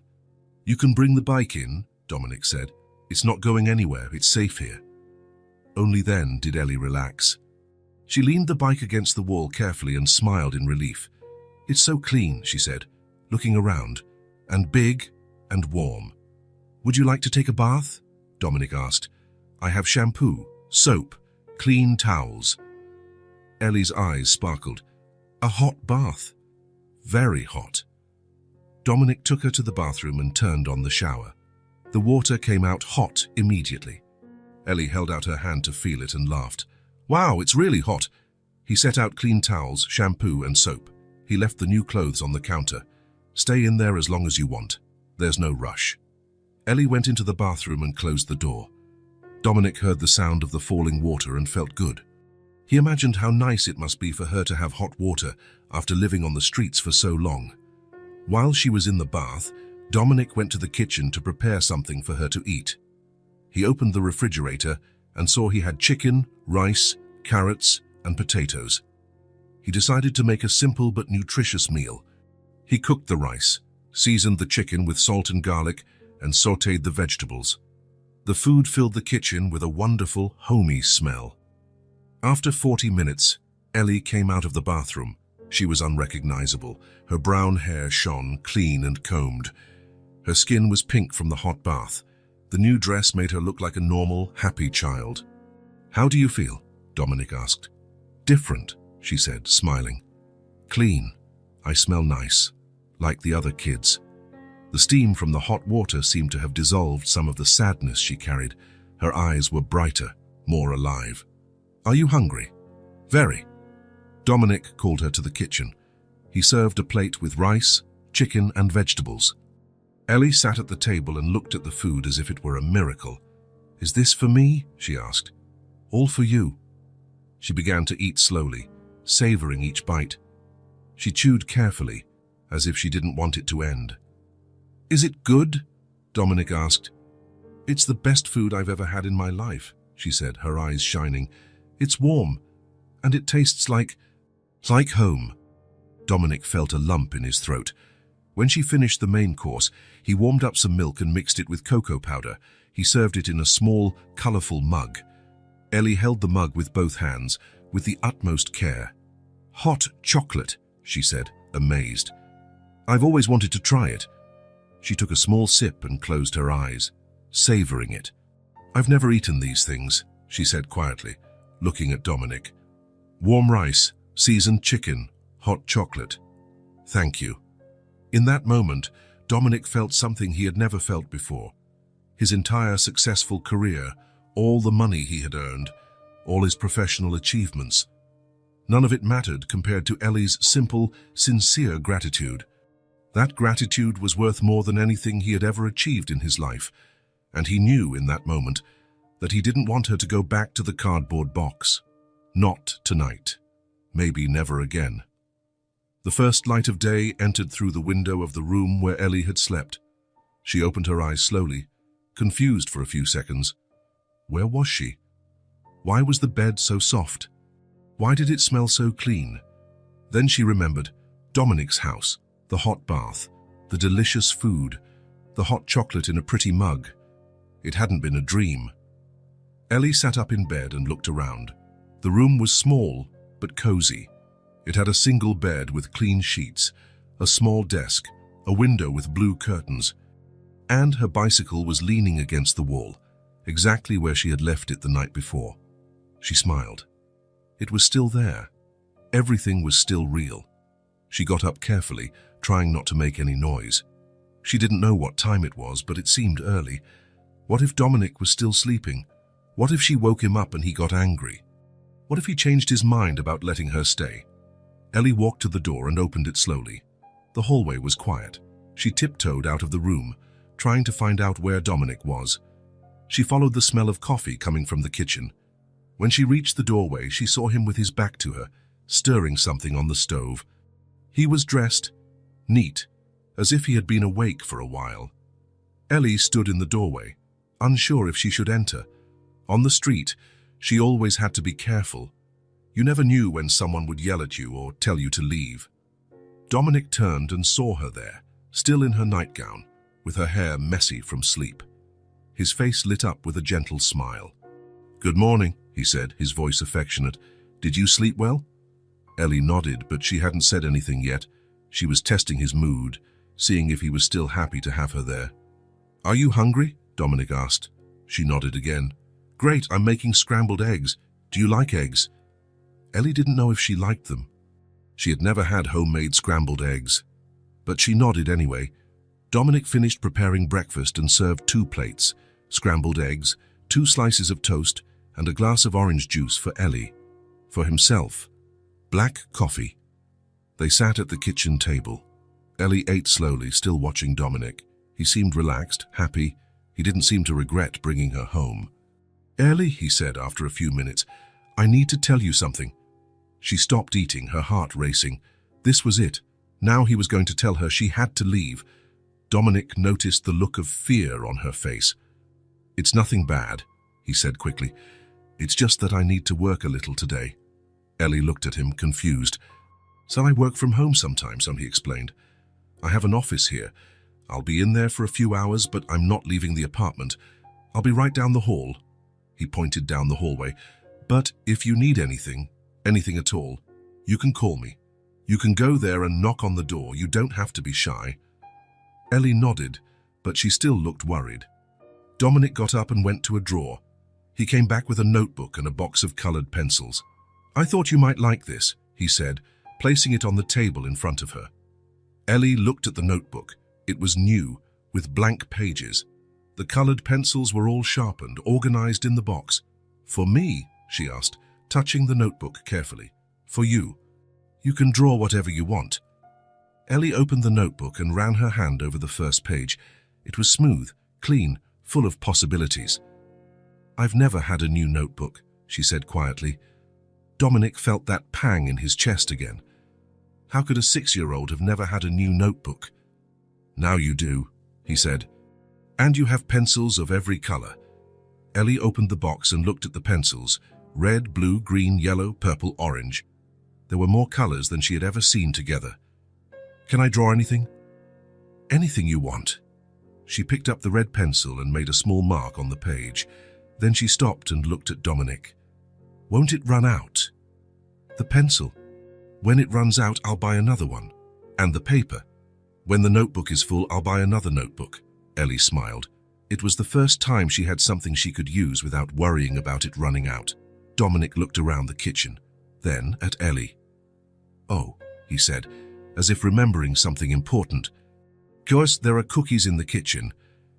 "You can bring the bike in," Dominic said. "It's not going anywhere, it's safe here." Only then did Ellie relax. She leaned the bike against the wall carefully and smiled in relief. "It's so clean," she said, looking around, "and big and warm." "Would you like to take a bath?" Dominic asked. "I have shampoo, soap, clean towels." Ellie's eyes sparkled. "A hot bath?" "Very hot." Dominic took her to the bathroom and turned on the shower. The water came out hot immediately. Ellie held out her hand to feel it and laughed. "Wow, it's really hot." He set out clean towels, shampoo and soap. He left the new clothes on the counter. "Stay in there as long as you want. There's no rush." Ellie went into the bathroom and closed the door. Dominic heard the sound of the falling water and felt good. He imagined how nice it must be for her to have hot water after living on the streets for so long. While she was in the bath, Dominic went to the kitchen to prepare something for her to eat. He opened the refrigerator and saw he had chicken, rice, carrots, and potatoes. He decided to make a simple but nutritious meal. He cooked the rice, seasoned the chicken with salt and garlic, and sautéed the vegetables. The food filled the kitchen with a wonderful, homey smell. After 40 minutes, Ellie came out of the bathroom. She was unrecognizable. Her brown hair shone, clean and combed. Her skin was pink from the hot bath. The new dress made her look like a normal, happy child. "How do you feel?" Dominic asked. "Different," she said, smiling. "Clean. I smell nice, like the other kids." The steam from the hot water seemed to have dissolved some of the sadness she carried. Her eyes were brighter, more alive. "Are you hungry?" "Very." Dominic called her to the kitchen. He served a plate with rice, chicken, and vegetables. Ellie sat at the table and looked at the food as if it were a miracle. "Is this for me?" she asked. "All for you." She began to eat slowly, savoring each bite. She chewed carefully, as if she didn't want it to end. "Is it good?" Dominic asked. "It's the best food I've ever had in my life," she said, her eyes shining. "It's warm, and it tastes like home." Dominic felt a lump in his throat. When she finished the main course, he warmed up some milk and mixed it with cocoa powder. He served it in a small, colorful mug. Ellie held the mug with both hands, with the utmost care. "Hot chocolate," she said, amazed. "I've always wanted to try it." She took a small sip and closed her eyes, savoring it. "I've never eaten these things," she said quietly, looking at Dominic. "Warm rice, seasoned chicken, hot chocolate. Thank you." In that moment, Dominic felt something he had never felt before. His entire successful career, all the money he had earned, all his professional achievements. None of it mattered compared to Ellie's simple, sincere gratitude. That gratitude was worth more than anything he had ever achieved in his life, and he knew in that moment that he didn't want her to go back to the cardboard box. Not tonight. Maybe never again. The first light of day entered through the window of the room where Ellie had slept. She opened her eyes slowly, confused for a few seconds. Where was she? Why was the bed so soft? Why did it smell so clean? Then she remembered Dominic's house, the hot bath, the delicious food, the hot chocolate in a pretty mug. It hadn't been a dream. Ellie sat up in bed and looked around. The room was small but cozy. It had a single bed with clean sheets, a small desk, a window with blue curtains, and her bicycle was leaning against the wall, exactly where she had left it the night before. She smiled. It was still there. Everything was still real. She got up carefully, trying not to make any noise. She didn't know what time it was, but it seemed early. What if Dominic was still sleeping? What if she woke him up and he got angry? What if he changed his mind about letting her stay? Ellie walked to the door and opened it slowly. The hallway was quiet. She tiptoed out of the room, trying to find out where Dominic was. She followed the smell of coffee coming from the kitchen. When she reached the doorway, she saw him with his back to her, stirring something on the stove. He was dressed, neat, as if he had been awake for a while. Ellie stood in the doorway, unsure if she should enter. On the street, she always had to be careful. You never knew when someone would yell at you or tell you to leave. Dominic turned and saw her there, still in her nightgown, with her hair messy from sleep. His face lit up with a gentle smile. "Good morning," he said, his voice affectionate. "Did you sleep well?" Ellie nodded, but she hadn't said anything yet. She was testing his mood, seeing if he was still happy to have her there. "Are you hungry?" Dominic asked. She nodded again. "Great, I'm making scrambled eggs. Do you like eggs?" Ellie didn't know if she liked them. She had never had homemade scrambled eggs. But she nodded anyway. Dominic finished preparing breakfast and served 2 plates, scrambled eggs, 2 slices of toast, and a glass of orange juice for Ellie. For himself, black coffee. They sat at the kitchen table. Ellie ate slowly, still watching Dominic. He seemed relaxed, happy. He didn't seem to regret bringing her home. "Ellie," he said after a few minutes, "I need to tell you something." She stopped eating, her heart racing. This was it. Now he was going to tell her she had to leave. Dominic noticed the look of fear on her face. "It's nothing bad," he said quickly. "It's just that I need to work a little today." Ellie looked at him, confused. "So I work from home sometimes," he explained. "I have an office here. I'll be in there for a few hours, but I'm not leaving the apartment. I'll be right down the hall." He pointed down the hallway. "But if you need anything at all, you can call me. You can go there and knock on the door. You don't have to be shy." Ellie nodded, but she still looked worried. Dominic got up and went to a drawer. He came back with a notebook and a box of colored pencils. "I thought you might like this," he said, placing it on the table in front of her. Ellie looked at the notebook. It was new, with blank pages. The colored pencils were all sharpened, organized in the box. "For me?" she asked, touching the notebook carefully. "For you. You can draw whatever you want." Ellie opened the notebook and ran her hand over the first page. It was smooth, clean, full of possibilities. "I've never had a new notebook," she said quietly. Dominic felt that pang in his chest again. How could a 6-year-old have never had a new notebook? "Now you do," he said. "And you have pencils of every color." Ellie opened the box and looked at the pencils. Red, blue, green, yellow, purple, orange. There were more colors than she had ever seen together. "Can I draw anything?" "Anything you want." She picked up the red pencil and made a small mark on the page. Then she stopped and looked at Dominic. "Won't it run out?" "The pencil. When it runs out, I'll buy another one. And the paper. When the notebook is full, I'll buy another notebook." Ellie smiled. It was the first time she had something she could use without worrying about it running out. Dominic looked around the kitchen, then at Ellie. "Oh," he said, as if remembering something important. "Course, there are cookies in the kitchen."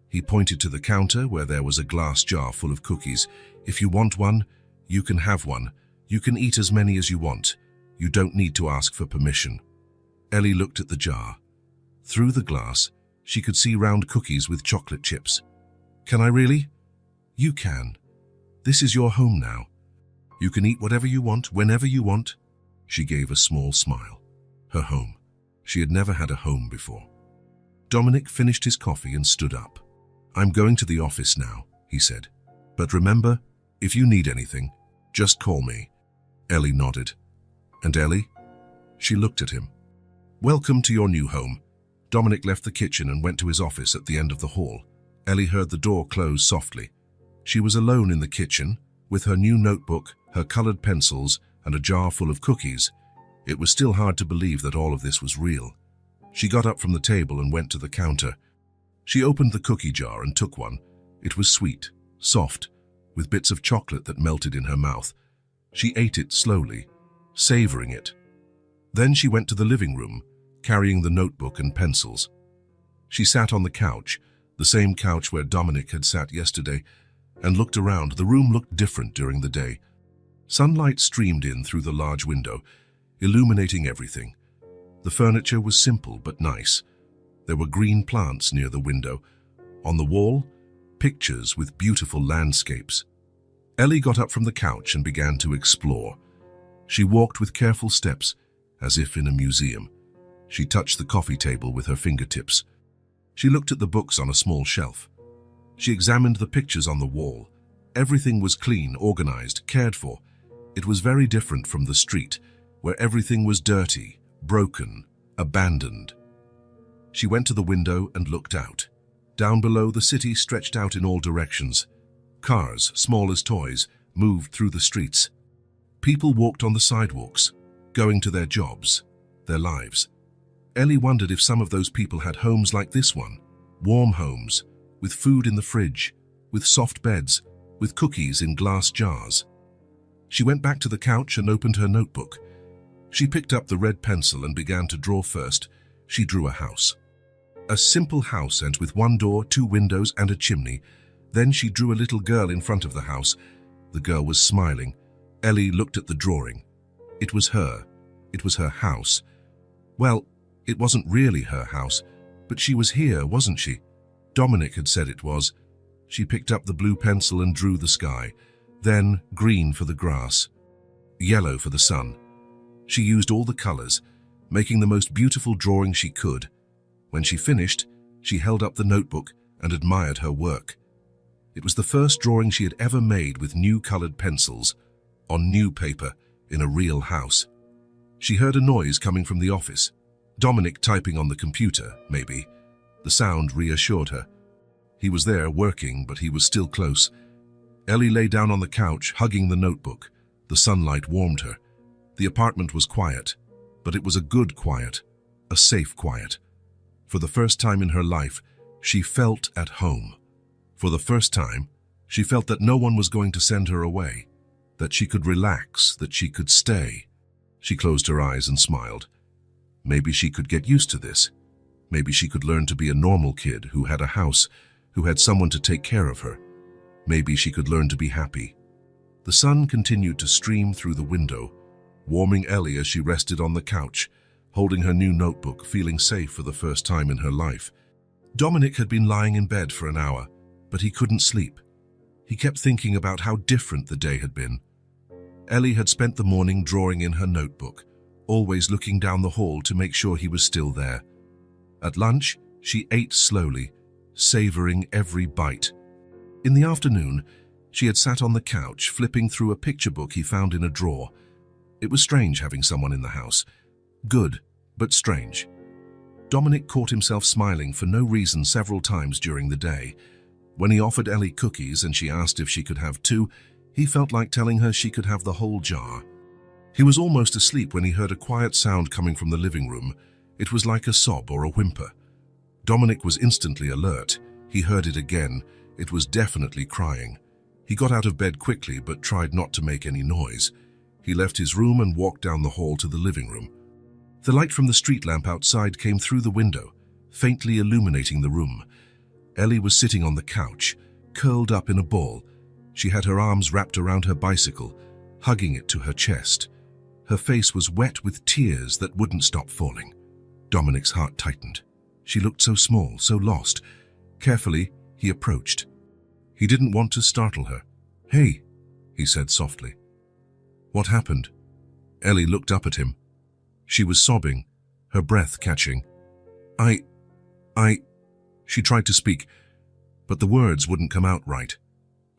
He pointed to the counter where there was a glass jar full of cookies. "If you want one, you can have one. You can eat as many as you want. You don't need to ask for permission." Ellie looked at the jar. Through the glass, she could see round cookies with chocolate chips. "Can I really?" "You can. This is your home now. You can eat whatever you want, whenever you want." She gave a small smile. Her home. She had never had a home before. Dominic finished his coffee and stood up. "I'm going to the office now," he said. "But remember, if you need anything, just call me." Ellie nodded. "And Ellie?" She looked at him. "Welcome to your new home." Dominic left the kitchen and went to his office at the end of the hall. Ellie heard the door close softly. She was alone in the kitchen, with her new notebook, her colored pencils, and a jar full of cookies. It was still hard to believe that all of this was real. She got up from the table and went to the counter. She opened the cookie jar and took one. It was sweet, soft, with bits of chocolate that melted in her mouth. She ate it slowly, savoring it. Then she went to the living room, carrying the notebook and pencils. She sat on the couch, the same couch where Dominic had sat yesterday, and looked around. The room looked different during the day. Sunlight streamed in through the large window, illuminating everything. The furniture was simple but nice. There were green plants near the window. On the wall, pictures with beautiful landscapes. Ellie got up from the couch and began to explore. She walked with careful steps, as if in a museum. She touched the coffee table with her fingertips. She looked at the books on a small shelf. She examined the pictures on the wall. Everything was clean, organized, cared for. It was very different from the street, where everything was dirty, broken, abandoned. She went to the window and looked out. Down below, the city stretched out in all directions. Cars, small as toys, moved through the streets. People walked on the sidewalks, going to their jobs, their lives. Ellie wondered if some of those people had homes like this one, warm homes, with food in the fridge, with soft beds, with cookies in glass jars. She went back to the couch and opened her notebook. She picked up the red pencil and began to draw. First, she drew a house. A simple house, and with one door, 2 windows, and a chimney. Then she drew a little girl in front of the house. The girl was smiling. Ellie looked at the drawing. It was her. It was her house. Well, it wasn't really her house, but she was here, wasn't she? Dominic had said it was. She picked up the blue pencil and drew the sky, then green for the grass, yellow for the sun. She used all the colors, making the most beautiful drawing she could. When she finished, she held up the notebook and admired her work. It was the first drawing she had ever made with new colored pencils, on new paper, in a real house. She heard a noise coming from the office. Dominic typing on the computer, maybe. The sound reassured her. He was there working, but he was still close. Ellie lay down on the couch, hugging the notebook. The sunlight warmed her. The apartment was quiet, but it was a good quiet, a safe quiet. For the first time in her life, she felt at home. For the first time, she felt that no one was going to send her away, that she could relax, that she could stay. She closed her eyes and smiled. Maybe she could get used to this. Maybe she could learn to be a normal kid who had a house, who had someone to take care of her. Maybe she could learn to be happy. The sun continued to stream through the window, warming Ellie as she rested on the couch, holding her new notebook, feeling safe for the first time in her life. Dominic had been lying in bed for an hour, but he couldn't sleep. He kept thinking about how different the day had been. Ellie had spent the morning drawing in her notebook, always looking down the hall to make sure he was still there. At lunch, she ate slowly, savoring every bite. In the afternoon, she had sat on the couch, flipping through a picture book he found in a drawer. It was strange having someone in the house. Good, but strange. Dominic caught himself smiling for no reason several times during the day. When he offered Ellie cookies and she asked if she could have 2, he felt like telling her she could have the whole jar. He was almost asleep when he heard a quiet sound coming from the living room. It was like a sob or a whimper. Dominic was instantly alert. He heard it again. It was definitely crying. He got out of bed quickly but tried not to make any noise. He left his room and walked down the hall to the living room. The light from the street lamp outside came through the window, faintly illuminating the room. Ellie was sitting on the couch, curled up in a ball. She had her arms wrapped around her bicycle, hugging it to her chest. Her face was wet with tears that wouldn't stop falling. Dominic's heart tightened. She looked so small, so lost. Carefully, he approached. He didn't want to startle her. "Hey," he said softly. "What happened?" Ellie looked up at him. She was sobbing, her breath catching. I... She tried to speak, but the words wouldn't come out right.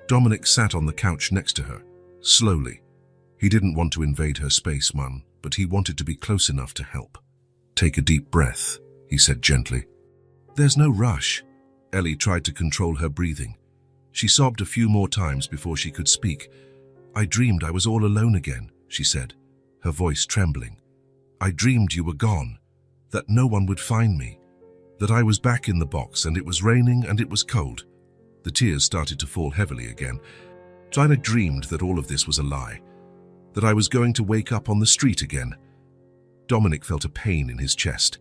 Dominic sat on the couch next to her, slowly. He didn't want to invade her space, man, but he wanted to be close enough to help. "Take a deep breath," he said gently. "There's no rush." Ellie tried to control her breathing. She sobbed a few more times before she could speak. "I dreamed I was all alone again," she said, her voice trembling. "I dreamed you were gone. that no one would find me, that I was back in the box and it was raining and it was cold. The tears started to fall heavily again. I dreamed that all of this was a lie, that I was going to wake up on the street again. Dominic felt a pain in his chest.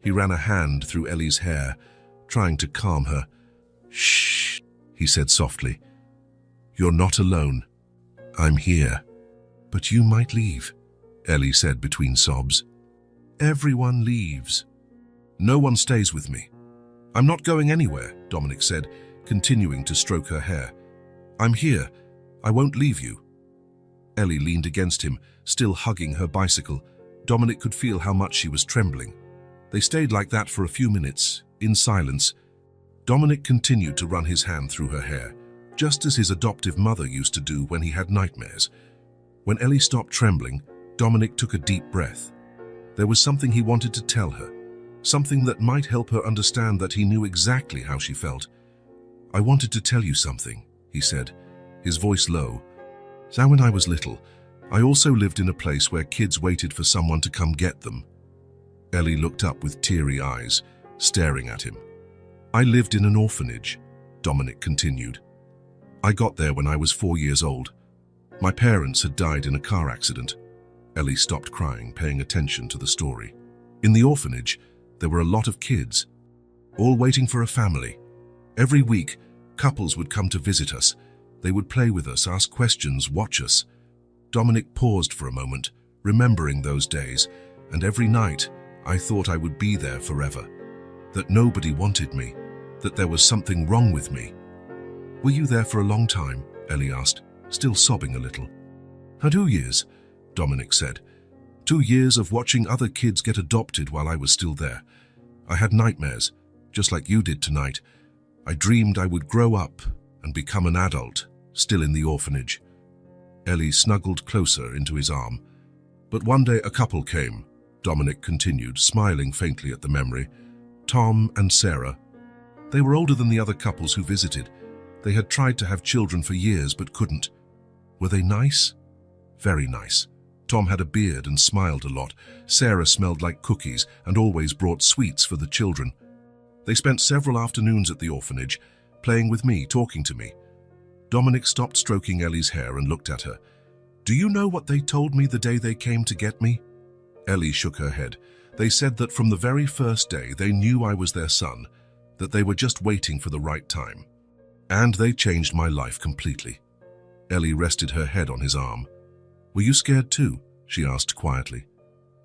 He ran a hand through Ellie's hair, trying to calm her. "Shh," he said softly. "You're not alone. I'm here." "But you might leave," Ellie said between sobs. "Everyone leaves. No one stays with me." "I'm not going anywhere," Dominic said, continuing to stroke her hair. "I'm here. I won't leave you." Ellie leaned against him, still hugging her bicycle. Dominic could feel how much she was trembling. They stayed like that for a few minutes, in silence. Dominic continued to run his hand through her hair, just as his adoptive mother used to do when he had nightmares. When Ellie stopped trembling, Dominic took a deep breath. There was something he wanted to tell her, something that might help her understand that he knew exactly how she felt. "I wanted to tell you something," he said, his voice low. "So when I was little, I also lived in a place where kids waited for someone to come get them." Ellie looked up with teary eyes, staring at him. "I lived in an orphanage," Dominic continued. "I got there when I was 4 years old. My parents had died in a car accident." Ellie stopped crying, paying attention to the story. "In the orphanage, there were a lot of kids, all waiting for a family. Every week, couples would come to visit us. They would play with us, ask questions, watch us." Dominic paused for a moment, remembering those days, and every night I thought I would be there forever, that nobody wanted me, that there was something wrong with me. "Were you there for a long time?" Ellie asked, still sobbing a little. 2 years," Dominic said. 2 years of watching other kids get adopted while I was still there. I had nightmares, just like you did tonight. I dreamed I would grow up and become an adult, still in the orphanage." Ellie snuggled closer into his arm. "But one day a couple came," Dominic continued, smiling faintly at the memory. "Tom and Sarah. They were older than the other couples who visited. They had tried to have children for years but couldn't. Were they nice?" "Very nice. Tom had a beard and smiled a lot. Sarah smelled like cookies and always brought sweets for the children. They spent several afternoons at the orphanage, playing with me, talking to me." Dominic stopped stroking Ellie's hair and looked at her. "Do you know what they told me the day they came to get me?" Ellie shook her head. "They said that from the very first day they knew I was their son, that they were just waiting for the right time. And they changed my life completely." Ellie rested her head on his arm. "Were you scared too?" she asked quietly.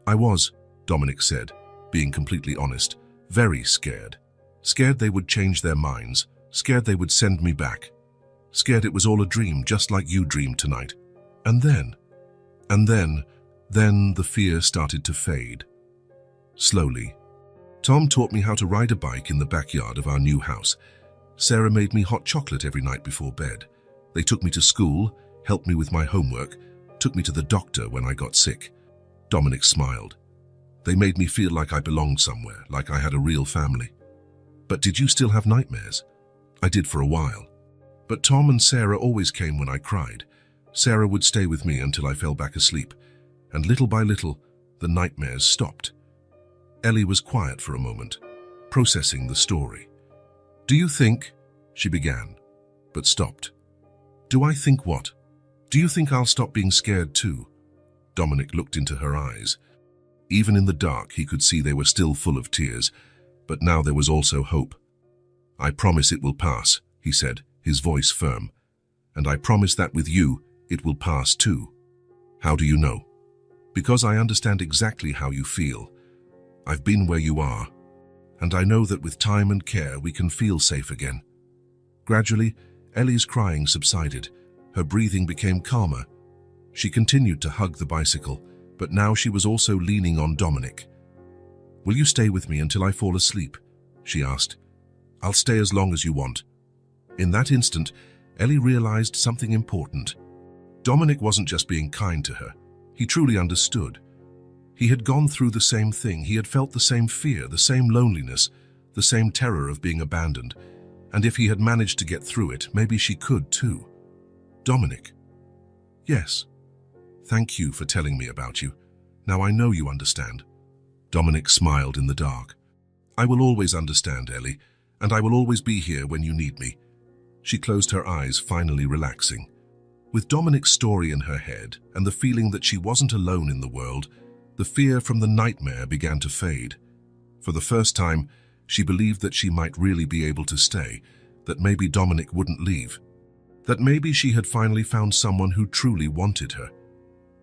"I was," Dominic said, being completely honest. "Very scared. Scared they would change their minds. Scared they would send me back. Scared it was all a dream, just like you dreamed tonight. And then the fear started to fade. Slowly. Tom taught me how to ride a bike in the backyard of our new house. Sarah made me hot chocolate every night before bed. They took me to school, helped me with my homework, took me to the doctor when I got sick." Dominic smiled. "They made me feel like I belonged somewhere, like I had a real family." "But did you still have nightmares?" "I did for a while. But Tom and Sarah always came when I cried. Sarah would stay with me until I fell back asleep, and little by little, the nightmares stopped." Ellie was quiet for a moment, processing the story. "Do you think," she began, but stopped. "Do I think what? Do you think I'll stop being scared too?" Dominic looked into her eyes. Even in the dark, he could see they were still full of tears, but now there was also hope. "I promise it will pass," he said, his voice firm. "And I promise that with you, it will pass too." "How do you know?" "Because I understand exactly how you feel. I've been where you are, and I know that with time and care we can feel safe again." Gradually, Ellie's crying subsided. Her breathing became calmer. She continued to hug the bicycle, but now she was also leaning on Dominic. "Will you stay with me until I fall asleep?" she asked. "I'll stay as long as you want." In that instant, Ellie realized something important. Dominic wasn't just being kind to her. He truly understood. He had gone through the same thing. He had felt the same fear, the same loneliness, the same terror of being abandoned. And if he had managed to get through it, maybe she could too. "Dominic." "Yes. Thank you for telling me about you. Now I know you understand." Dominic smiled in the dark. "I will always understand, Ellie, and I will always be here when you need me." She closed her eyes, finally relaxing. With Dominic's story in her head and the feeling that she wasn't alone in the world, the fear from the nightmare began to fade. For the first time, she believed that she might really be able to stay, that maybe Dominic wouldn't leave, that maybe she had finally found someone who truly wanted her.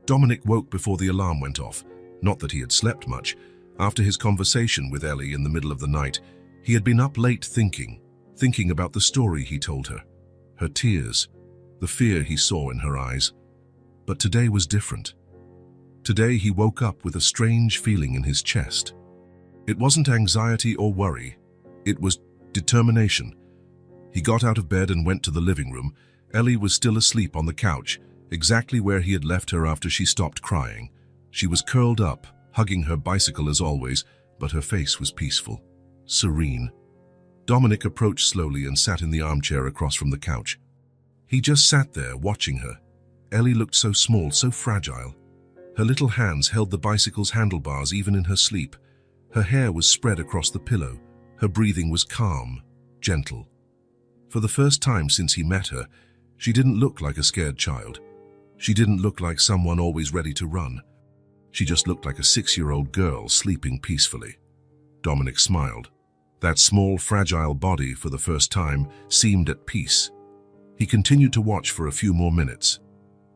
Dominic woke before the alarm went off. Not that he had slept much. After his conversation with Ellie in the middle of the night, he had been up late thinking about the story he told her, her tears, the fear he saw in her eyes. But today was different. Today he woke up with a strange feeling in his chest. It wasn't anxiety or worry. It was determination. He got out of bed and went to the living room. Ellie was still asleep on the couch, exactly where he had left her after she stopped crying. She was curled up, hugging her bicycle as always, but her face was peaceful, serene. Dominic approached slowly and sat in the armchair across from the couch. He just sat there, watching her. Ellie looked so small, so fragile. Her little hands held the bicycle's handlebars even in her sleep. Her hair was spread across the pillow. Her breathing was calm, gentle. For the first time since he met her, she didn't look like a scared child. She didn't look like someone always ready to run. She just looked like a 6-year-old girl sleeping peacefully. Dominic smiled. That small, fragile body, for the first time, seemed at peace. He continued to watch for a few more minutes.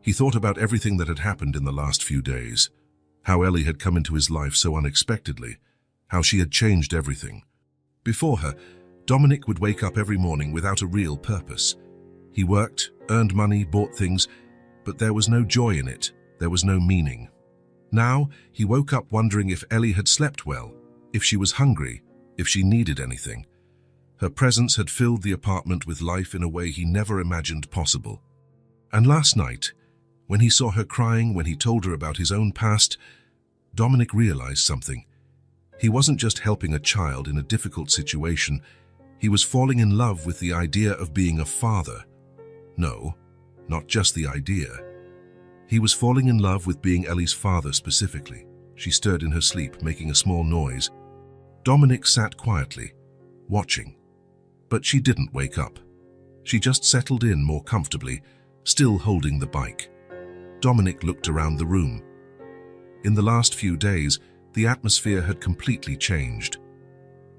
He thought about everything that had happened in the last few days. How Ellie had come into his life so unexpectedly. How she had changed everything. Before her, Dominic would wake up every morning without a real purpose. He worked, earned money, bought things, but there was no joy in it. There was no meaning. Now, he woke up wondering if Ellie had slept well, if she was hungry, if she needed anything. Her presence had filled the apartment with life in a way he never imagined possible. And last night, when he saw her crying, when he told her about his own past, Dominic realized something. He wasn't just helping a child in a difficult situation. He was falling in love with the idea of being a father. No, not just the idea. He was falling in love with being Ellie's father specifically. She stirred in her sleep, making a small noise. Dominic sat quietly, watching. But she didn't wake up. She just settled in more comfortably, still holding the bike. Dominic looked around the room. In the last few days, the atmosphere had completely changed.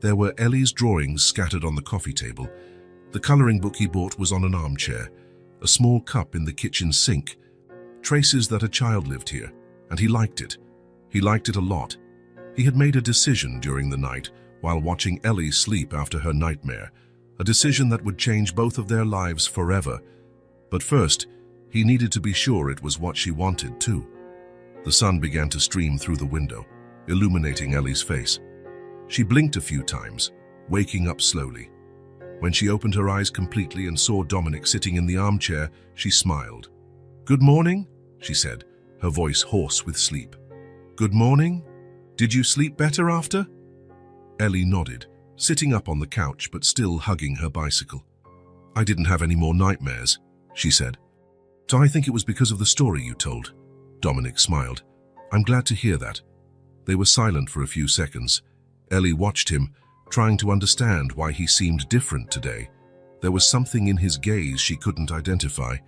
There were Ellie's drawings scattered on the coffee table. The coloring book he bought was on an armchair, a small cup in the kitchen sink. Traces that a child lived here, and he liked it. He liked it a lot. He had made a decision during the night while watching Ellie sleep after her nightmare, a decision that would change both of their lives forever. But first, he needed to be sure it was what she wanted too. The sun began to stream through the window, illuminating Ellie's face. She blinked a few times, waking up slowly. When she opened her eyes completely and saw Dominic sitting in the armchair, she smiled. "Good morning," she said, her voice hoarse with sleep. "Good morning? Did you sleep better after?" Ellie nodded, sitting up on the couch but still hugging her bicycle. "I didn't have any more nightmares," she said. "So I think it was because of the story you told." Dominic smiled. "I'm glad to hear that." They were silent for a few seconds. Ellie watched him, trying to understand why he seemed different today. There was something in his gaze she couldn't identify.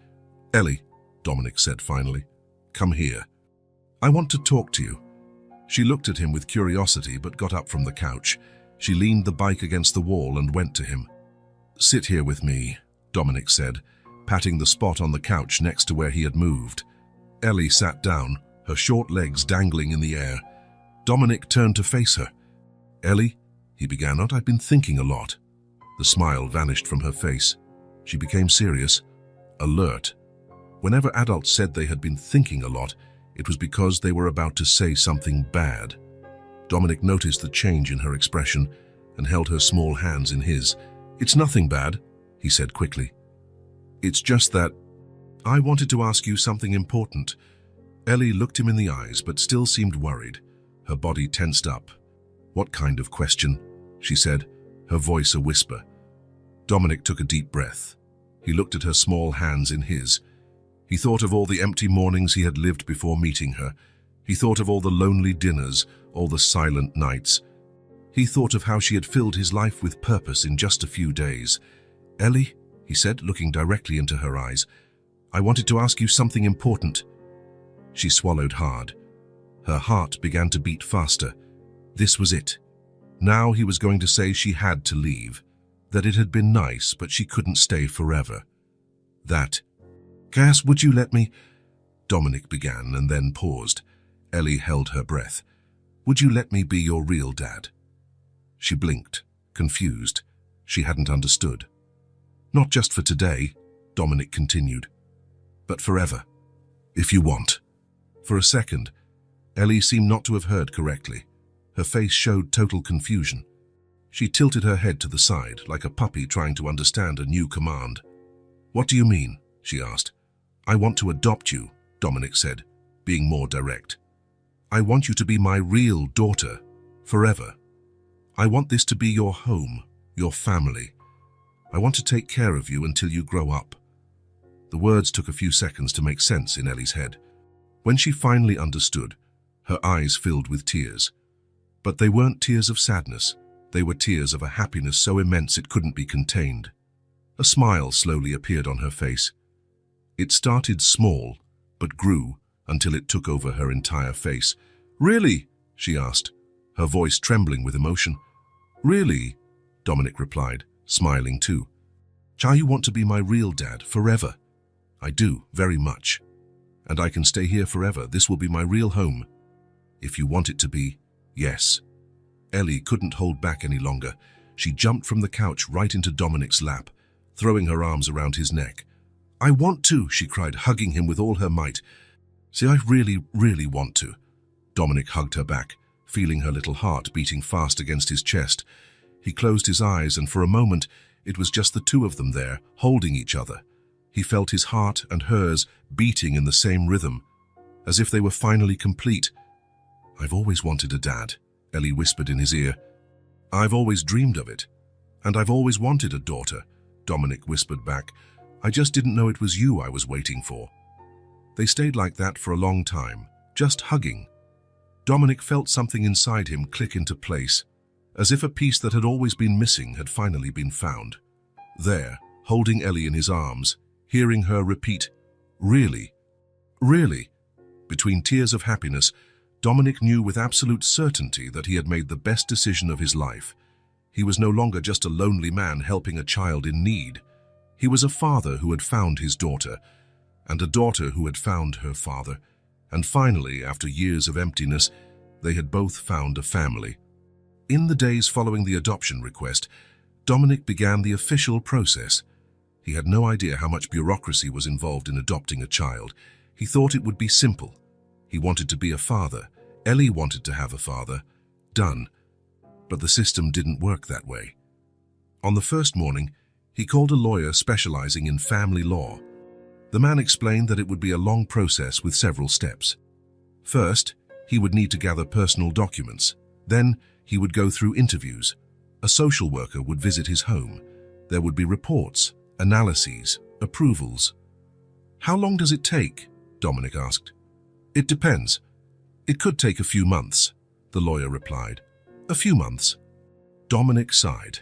"Ellie," Dominic said finally, "come here. I want to talk to you." She looked at him with curiosity but got up from the couch. She leaned the bike against the wall and went to him. "Sit here with me," Dominic said, patting the spot on the couch next to where he had moved. Ellie sat down, her short legs dangling in the air. Dominic turned to face her. "Ellie," he began, "I've been thinking a lot." The smile vanished from her face. She became serious, alert. Whenever adults said they had been thinking a lot, it was because they were about to say something bad. Dominic noticed the change in her expression and held her small hands in his. "It's nothing bad," he said quickly. "It's just that I wanted to ask you something important." Ellie looked him in the eyes but still seemed worried. Her body tensed up. "What kind of question?" she said, her voice a whisper. Dominic took a deep breath. He looked at her small hands in his. He thought of all the empty mornings he had lived before meeting her. He thought of all the lonely dinners, all the silent nights. He thought of how she had filled his life with purpose in just a few days. "Ellie," he said, looking directly into her eyes, "I wanted to ask you something important." She swallowed hard. Her heart began to beat faster. This was it. Now he was going to say she had to leave, that it had been nice, but she couldn't stay forever. "Cass, would you let me?" Dominic began and then paused. Ellie held her breath. "Would you let me be your real dad?" She blinked, confused. She hadn't understood. "Not just for today," Dominic continued, "but forever, if you want." For a second, Ellie seemed not to have heard correctly. Her face showed total confusion. She tilted her head to the side, like a puppy trying to understand a new command. "What do you mean?" she asked. "I want to adopt you," Dominic said, being more direct. "I want you to be my real daughter, forever. I want this to be your home, your family. I want to take care of you until you grow up." The words took a few seconds to make sense in Ellie's head. When she finally understood, her eyes filled with tears. But they weren't tears of sadness. They were tears of a happiness so immense it couldn't be contained. A smile slowly appeared on her face. It started small, but grew until it took over her entire face. "Really?" she asked, her voice trembling with emotion. "Really?" Dominic replied, smiling too. "You want to be my real dad, forever?" "I do, very much. And I can stay here forever. This will be my real home. If you want it to be, yes." Ellie couldn't hold back any longer. She jumped from the couch right into Dominic's lap, throwing her arms around his neck. "I want to," she cried, hugging him with all her might. "See, I really, really want to." Dominic hugged her back, feeling her little heart beating fast against his chest. He closed his eyes, and for a moment, it was just the two of them there, holding each other. He felt his heart and hers beating in the same rhythm, as if they were finally complete. "I've always wanted a dad," Ellie whispered in his ear. "I've always dreamed of it. And I've always wanted a daughter," Dominic whispered back. "I just didn't know it was you I was waiting for." They stayed like that for a long time, just hugging. Dominic felt something inside him click into place, as if a piece that had always been missing had finally been found. There, holding Ellie in his arms, hearing her repeat, "Really? Really?" Between tears of happiness, Dominic knew with absolute certainty that he had made the best decision of his life. He was no longer just a lonely man helping a child in need. He was a father who had found his daughter, and a daughter who had found her father. And finally, after years of emptiness, they had both found a family. In the days following the adoption request, Dominic began the official process. He had no idea how much bureaucracy was involved in adopting a child. He thought it would be simple. He wanted to be a father. Ellie wanted to have a father. Done. But the system didn't work that way. On the first morning, he called a lawyer specializing in family law. The man explained that it would be a long process with several steps. First, he would need to gather personal documents. Then, he would go through interviews. A social worker would visit his home. There would be reports, analyses, approvals. "How long does it take?" Dominic asked. "It depends. It could take a few months," the lawyer replied. "A few months." Dominic sighed.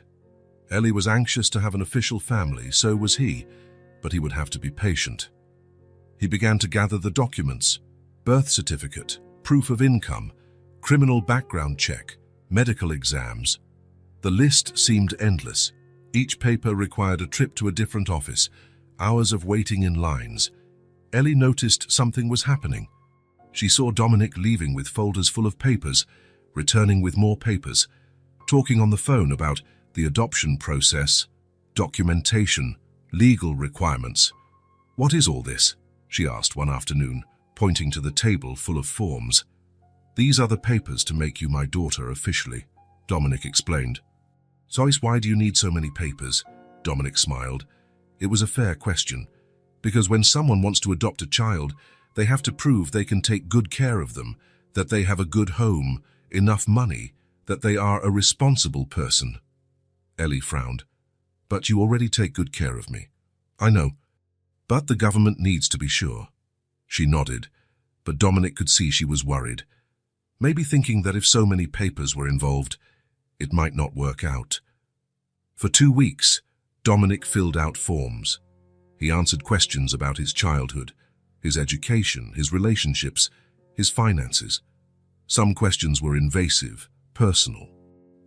Ellie was anxious to have an official family, so was he, but he would have to be patient. He began to gather the documents: birth certificate, proof of income, criminal background check, medical exams. The list seemed endless. Each paper required a trip to a different office, hours of waiting in lines. Ellie noticed something was happening. She saw Dominic leaving with folders full of papers, returning with more papers, talking on the phone about the adoption process, documentation, legal requirements. "What is all this?" she asked one afternoon, pointing to the table full of forms. "These are the papers to make you my daughter officially," Dominic explained. "So why do you need so many papers?" Dominic smiled. It was a fair question, because when someone wants to adopt a child, they have to prove they can take good care of them, that they have a good home, enough money, that they are a responsible person. Ellie frowned. "But you already take good care of me." "I know. But the government needs to be sure." She nodded. but Dominic could see she was worried, maybe thinking that if so many papers were involved, it might not work out. For 2 weeks, Dominic filled out forms. He answered questions about his childhood, his education, his relationships, his finances. Some questions were invasive, personal,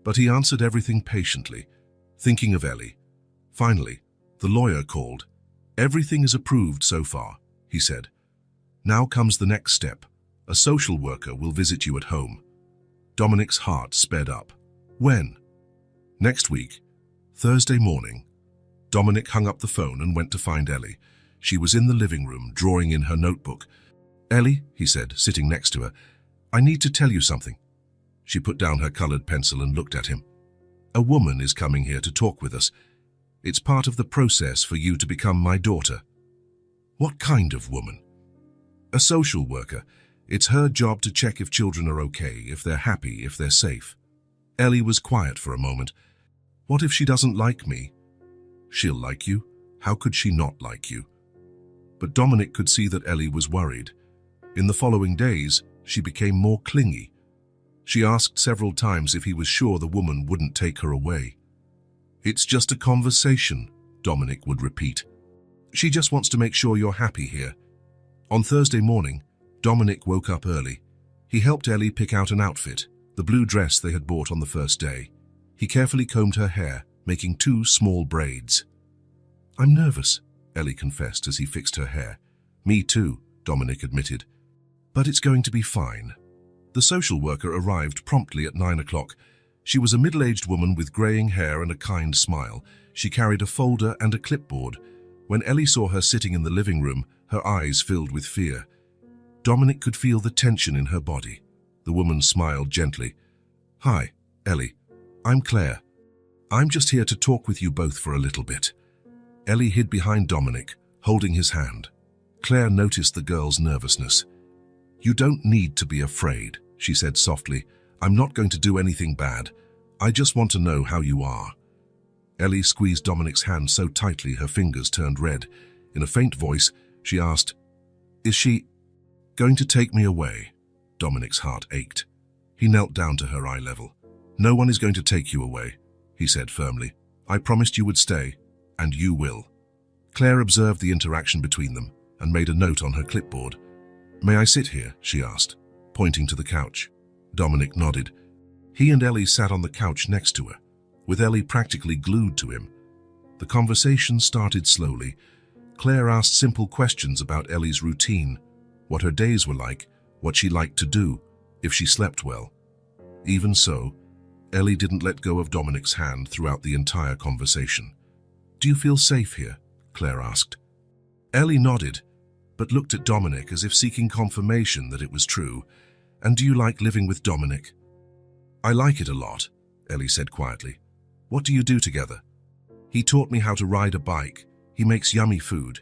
but he answered everything patiently, thinking of Ellie. Finally, the lawyer called. "Everything is approved so far," he said. "Now comes the next step. A social worker will visit you at home." Dominic's heart sped up. When? Next week, Thursday morning. Dominic hung up the phone and went to find Ellie. She was in the living room, drawing in her notebook. "Ellie," he said, sitting next to her, "I need to tell you something." She put down her colored pencil and looked at him. "A woman is coming here to talk with us. It's part of the process for you to become my daughter." "What kind of woman?" "A social worker. It's her job to check if children are okay, if they're happy, if they're safe." Ellie was quiet for a moment. "What if she doesn't like me?" "She'll like you. How could she not like you?" But Dominic could see that Ellie was worried. In the following days, she became more clingy. She asked several times if he was sure the woman wouldn't take her away. "It's just a conversation," Dominic would repeat. "She just wants to make sure you're happy here." On Thursday morning, Dominic woke up early. He helped Ellie pick out an outfit, the blue dress they had bought on the first day. He carefully combed her hair, making 2 small braids. "I'm nervous," Ellie confessed as he fixed her hair. "Me too," Dominic admitted. "But it's going to be fine." The social worker arrived promptly at 9 o'clock. She was a middle-aged woman with graying hair and a kind smile. She carried a folder and a clipboard. When Ellie saw her sitting in the living room, her eyes filled with fear. Dominic could feel the tension in her body. The woman smiled gently. "Hi, Ellie. I'm Claire. I'm just here to talk with you both for a little bit." Ellie hid behind Dominic, holding his hand. Claire noticed the girl's nervousness. "You don't need to be afraid," she said softly. "I'm not going to do anything bad. I just want to know how you are." Ellie squeezed Dominic's hand so tightly her fingers turned red. In a faint voice, she asked, "Is she going to take me away?" Dominic's heart ached. He knelt down to her eye level. "No one is going to take you away," he said firmly. "I promised you would stay, and you will." Claire observed the interaction between them and made a note on her clipboard. "May I sit here?" she asked, pointing to the couch. Dominic nodded. He and Ellie sat on the couch next to her, with Ellie practically glued to him. The conversation started slowly. Claire asked simple questions about Ellie's routine, what her days were like, what she liked to do, if she slept well. Even so, Ellie didn't let go of Dominic's hand throughout the entire conversation. "Do you feel safe here?" Claire asked. Ellie nodded, but looked at Dominic as if seeking confirmation that it was true. "And do you like living with Dominic?" "I like it a lot," Ellie said quietly. "What do you do together?" "He taught me how to ride a bike. He makes yummy food.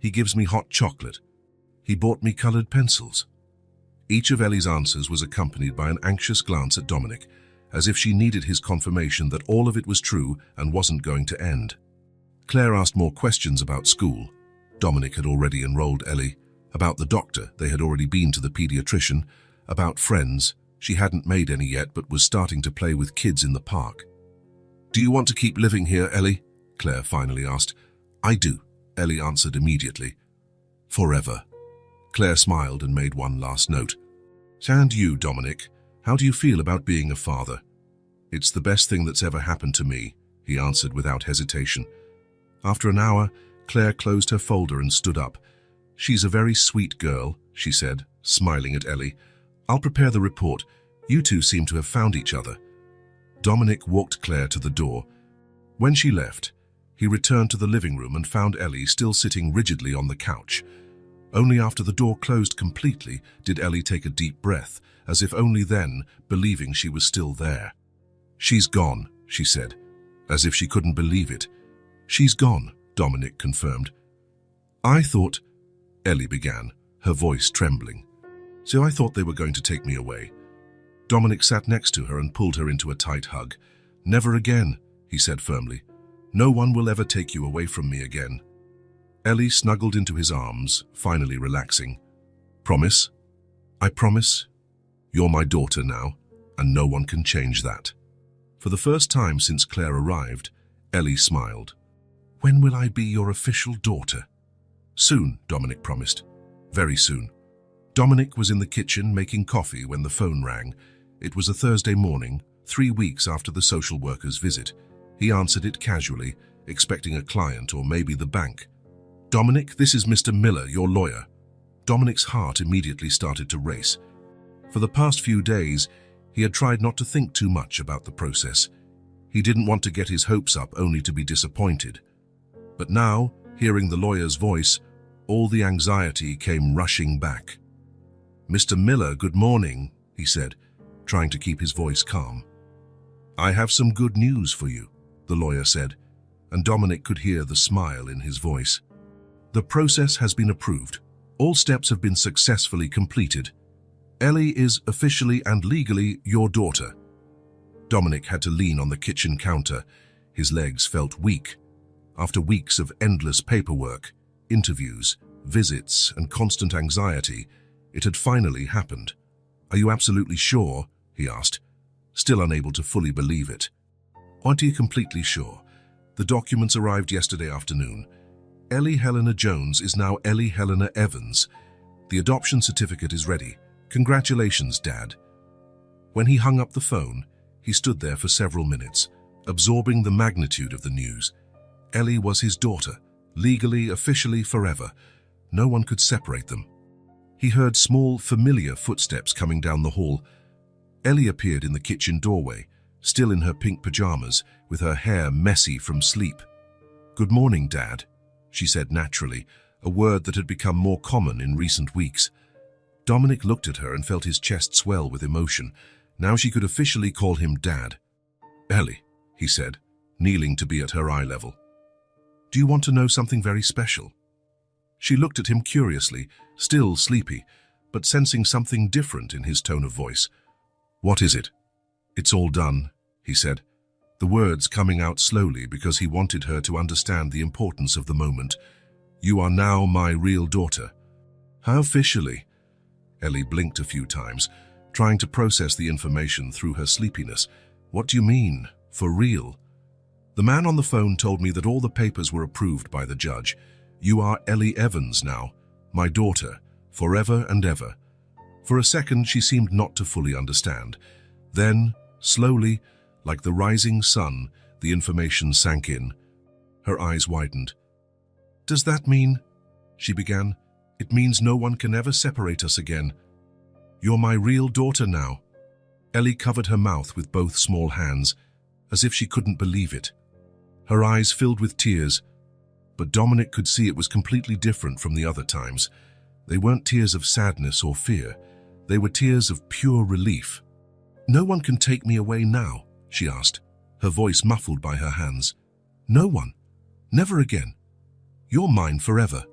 He gives me hot chocolate. He bought me colored pencils." Each of Ellie's answers was accompanied by an anxious glance at Dominic, as if she needed his confirmation that all of it was true and wasn't going to end. Claire asked more questions about school. Dominic had already enrolled Ellie. About the doctor, they had already been to the pediatrician. About friends, she hadn't made any yet but was starting to play with kids in the park. "Do you want to keep living here, Ellie?" Claire finally asked. "I do," Ellie answered immediately. "Forever." Claire smiled and made one last note. "And you, Dominic, how do you feel about being a father?" "It's the best thing that's ever happened to me," he answered without hesitation. After an hour, Claire closed her folder and stood up. "She's a very sweet girl," she said, smiling at Ellie. "I'll prepare the report. You two seem to have found each other." Dominic walked Claire to the door. When she left, he returned to the living room and found Ellie still sitting rigidly on the couch. Only after the door closed completely did Ellie take a deep breath, as if only then believing she was still there. "She's gone," she said, as if she couldn't believe it. "She's gone," Dominic confirmed. "I thought," Ellie began, her voice trembling. "So I thought they were going to take me away." Dominic sat next to her and pulled her into a tight hug. "Never again," he said firmly. "No one will ever take you away from me again." Ellie snuggled into his arms, finally relaxing. "Promise?" I promise, you're my daughter now, and no one can change that. For the first time since Claire arrived, Ellie smiled. When will I be your official daughter? Soon, Dominic promised. Very soon. Dominic was in the kitchen making coffee when the phone rang. It was a Thursday morning, 3 weeks after the social worker's visit. He answered it casually, expecting a client or maybe the bank. Dominic, this is Mr. Miller, your lawyer. Dominic's heart immediately started to race. For the past few days, he had tried not to think too much about the process. He didn't want to get his hopes up only to be disappointed. But now, hearing the lawyer's voice, all the anxiety came rushing back. Mr. Miller, good morning, he said, trying to keep his voice calm. I have some good news for you, the lawyer said, and Dominic could hear the smile in his voice. The process has been approved. All steps have been successfully completed. Ellie is officially and legally your daughter. Dominic had to lean on the kitchen counter. His legs felt weak. After weeks of endless paperwork, interviews, visits, and constant anxiety, it had finally happened. Are you absolutely sure? He asked, still unable to fully believe it. Aren't you completely sure? The documents arrived yesterday afternoon. Ellie Helena Jones is now Ellie Helena Evans. The adoption certificate is ready. Congratulations, Dad. When he hung up the phone, he stood there for several minutes, absorbing the magnitude of the news. Ellie was his daughter, legally, officially, forever. No one could separate them. He heard small, familiar footsteps coming down the hall. Ellie appeared in the kitchen doorway, still in her pink pajamas, with her hair messy from sleep. Good morning, Dad, she said naturally, a word that had become more common in recent weeks. Dominic looked at her and felt his chest swell with emotion. Now she could officially call him Dad. Ellie, he said, kneeling to be at her eye level. Do you want to know something very special? She looked at him curiously, still sleepy, but sensing something different in his tone of voice. What is it? It's all done, he said, the words coming out slowly because he wanted her to understand the importance of the moment. You are now my real daughter. How officially? Ellie blinked a few times, trying to process the information through her sleepiness. What do you mean, for real? The man on the phone told me that all the papers were approved by the judge. You are Ellie Evans now, my daughter, forever and ever. For a second, she seemed not to fully understand. Then, slowly, like the rising sun, the information sank in. Her eyes widened. Does that mean? She began. It means no one can ever separate us again. You're my real daughter now. Ellie covered her mouth with both small hands, as if she couldn't believe it. Her eyes filled with tears, but Dominic could see it was completely different from the other times. They weren't tears of sadness or fear. They were tears of pure relief. No one can take me away now, she asked, her voice muffled by her hands. No one. Never again. You're mine forever.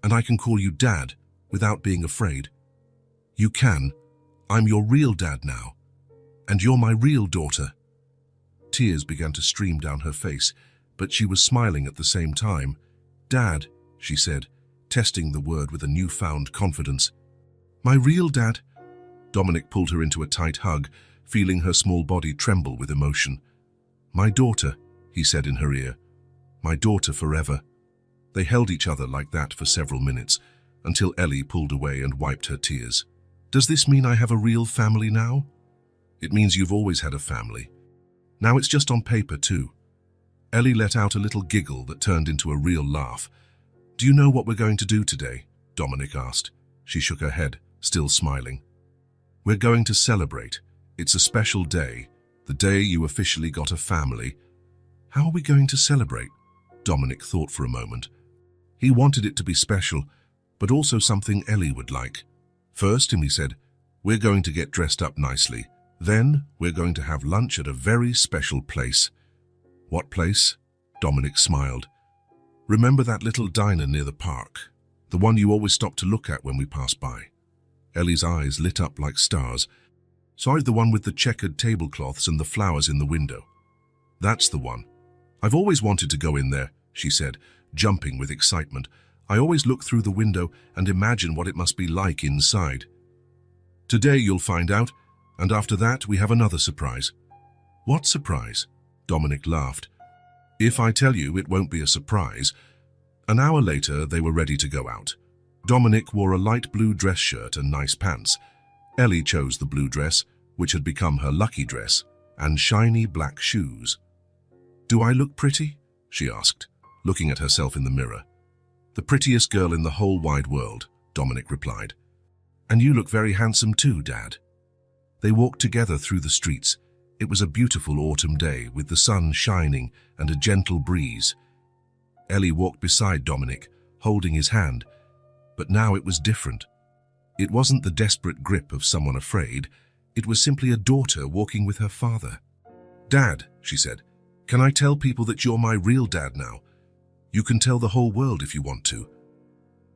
And I can call you Dad without being afraid. You can. I'm your real dad now. And you're my real daughter. Tears began to stream down her face, but she was smiling at the same time. Dad, she said, testing the word with a newfound confidence. My real dad. Dominic pulled her into a tight hug, feeling her small body tremble with emotion. My daughter, he said in her ear. My daughter forever. They held each other like that for several minutes, until Ellie pulled away and wiped her tears. Does this mean I have a real family now? It means you've always had a family. Now it's just on paper too. Ellie let out a little giggle that turned into a real laugh. Do you know what we're going to do today? Dominic asked. She shook her head, still smiling. We're going to celebrate. It's a special day, the day you officially got a family. How are we going to celebrate? Dominic thought for a moment. He wanted it to be special, but also something Ellie would like. First, he said, we're going to get dressed up nicely. Then, we're going to have lunch at a very special place. What place? Dominic smiled. Remember that little diner near the park? The one you always stop to look at when we pass by? Ellie's eyes lit up like stars. Sorry, the one with the checkered tablecloths and the flowers in the window. That's the one. I've always wanted to go in there, she said, jumping with excitement. I always look through the window and imagine what it must be like inside. Today you'll find out, and after that we have another surprise. What surprise? Dominic laughed. If I tell you, it won't be a surprise. An hour later, they were ready to go out. Dominic wore a light blue dress shirt and nice pants. Ellie chose the blue dress, which had become her lucky dress, and shiny black shoes. "Do I look pretty?" she asked, looking at herself in the mirror. "The prettiest girl in the whole wide world," Dominic replied. "And you look very handsome too, Dad." They walked together through the streets. It was a beautiful autumn day with the sun shining and a gentle breeze. Ellie walked beside Dominic, holding his hand, but now it was different. It wasn't the desperate grip of someone afraid. It was simply a daughter walking with her father. "Dad," she said, "can I tell people that you're my real dad now? You can tell the whole world if you want to."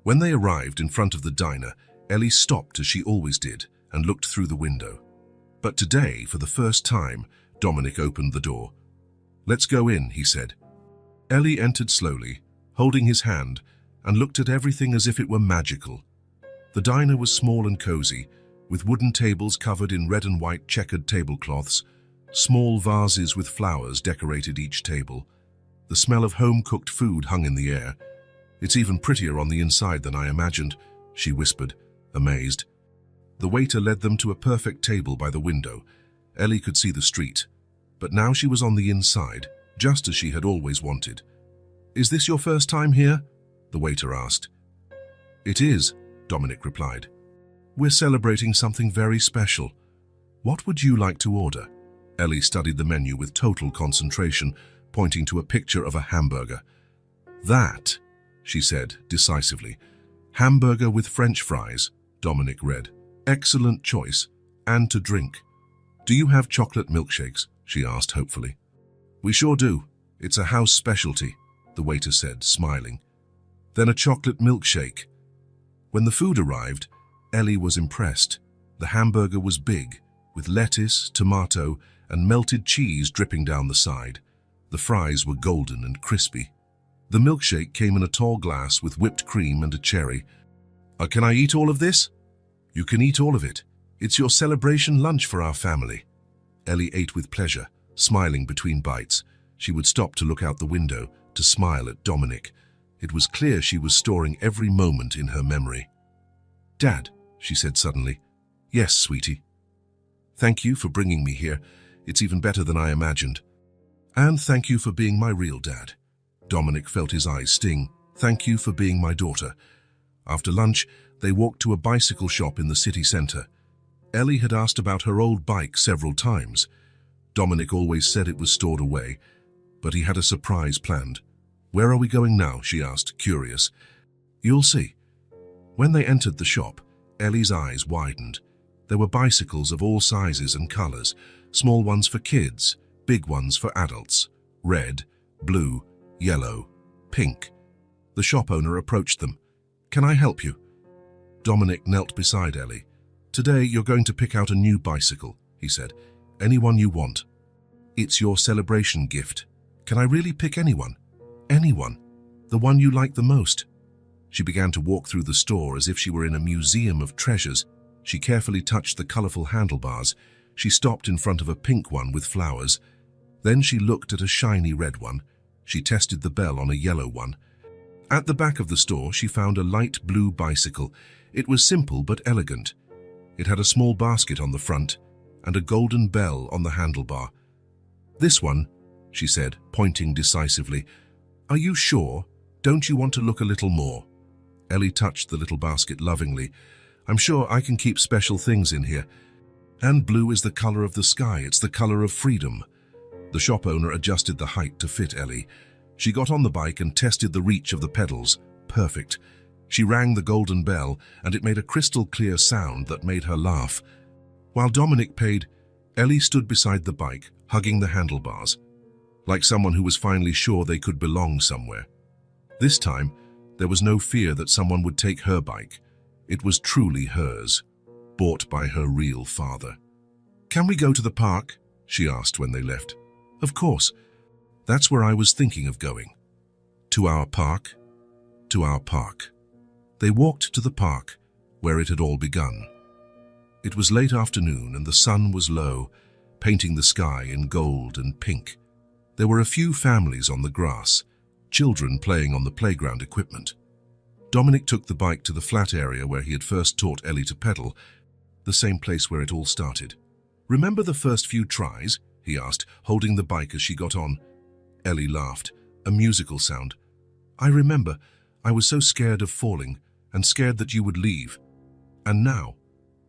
When they arrived in front of the diner, Ellie stopped as she always did and looked through the window. But today, for the first time, Dominic opened the door. "Let's go in," he said. Ellie entered slowly, holding his hand, and looked at everything as if it were magical. The diner was small and cozy, with wooden tables covered in red and white checkered tablecloths. Small vases with flowers decorated each table. The smell of home-cooked food hung in the air. "It's even prettier on the inside than I imagined," she whispered, amazed. The waiter led them to a perfect table by the window. Ellie could see the street, but now she was on the inside, just as she had always wanted. "Is this your first time here?" the waiter asked. "It is," Dominic replied. "We're celebrating something very special. What would you like to order?" Ellie studied the menu with total concentration, pointing to a picture of a hamburger. "That," she said decisively. "Hamburger with French fries," Dominic read. "Excellent choice. And to drink. Do you have chocolate milkshakes?" she asked hopefully. "We sure do. It's a house specialty," the waiter said, smiling. "Then a chocolate milkshake." When the food arrived, Ellie was impressed. The hamburger was big, with lettuce, tomato, and melted cheese dripping down the side. The fries were golden and crispy. The milkshake came in a tall glass with whipped cream and a cherry. Can I eat all of this?" "You can eat all of it. It's your celebration lunch for our family." Ellie ate with pleasure, smiling between bites. She would stop to look out the window, to smile at Dominic. It was clear she was storing every moment in her memory. "Dad," she said suddenly. "Yes, sweetie." "Thank you for bringing me here. It's even better than I imagined." "And thank you for being my real dad." Dominic felt his eyes sting. "Thank you for being my daughter." After lunch, they walked to a bicycle shop in the city center. Ellie had asked about her old bike several times. Dominic always said it was stored away, but he had a surprise planned. "Where are we going now?" she asked, curious. "You'll see." When they entered the shop, Ellie's eyes widened. There were bicycles of all sizes and colors, small ones for kids, big ones for adults, red, blue, yellow, pink. The shop owner approached them. "Can I help you?" Dominic knelt beside Ellie. "Today you're going to pick out a new bicycle," he said. "Anyone you want. It's your celebration gift. Can I really pick anyone? Anyone. The one you like the most." She began to walk through the store as if she were in a museum of treasures. She carefully touched the colorful handlebars. She stopped in front of a pink one with flowers. Then she looked at a shiny red one. She tested the bell on a yellow one. At the back of the store, she found a light blue bicycle. It was simple but elegant. It had a small basket on the front and a golden bell on the handlebar. "This one," she said, pointing decisively. "Are you sure? Don't you want to look a little more?" Ellie touched the little basket lovingly. "I'm sure I can keep special things in here. And blue is the color of the sky. It's the color of freedom." The shop owner adjusted the height to fit Ellie. She got on the bike and tested the reach of the pedals. Perfect. She rang the golden bell, and it made a crystal-clear sound that made her laugh. While Dominic paid, Ellie stood beside the bike, hugging the handlebars, like someone who was finally sure they could belong somewhere. This time, there was no fear that someone would take her bike. It was truly hers, bought by her real father. "Can we go to the park?" she asked when they left. "Of course. That's where I was thinking of going." "To our park?" "To our park." They walked to the park, where it had all begun. It was late afternoon and the sun was low, painting the sky in gold and pink. There were a few families on the grass, children playing on the playground equipment. Dominic took the bike to the flat area where he had first taught Ellie to pedal, the same place where it all started. "Remember the first few tries?" he asked, holding the bike as she got on. Ellie laughed, a musical sound. "I remember. I was so scared of falling and scared that you would leave. And now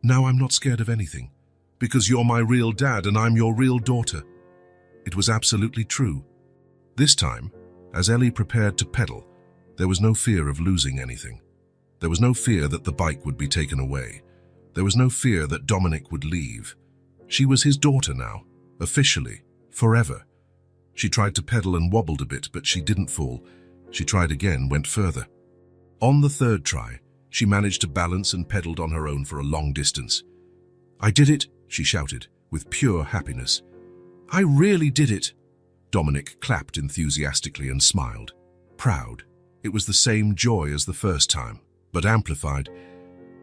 I'm not scared of anything, because you're my real dad and I'm your real daughter." It was absolutely true. This time, as Ellie prepared to pedal, there was no fear of losing anything. There was no fear that the bike would be taken away. There was no fear that Dominic would leave. She was his daughter now, officially, forever. She tried to pedal and wobbled a bit, but she didn't fall. She tried again, went further. On the third try, she managed to balance and pedaled on her own for a long distance. "I did it," she shouted, with pure happiness. "I really did it." Dominic clapped enthusiastically and smiled, proud. It was the same joy as the first time, but amplified,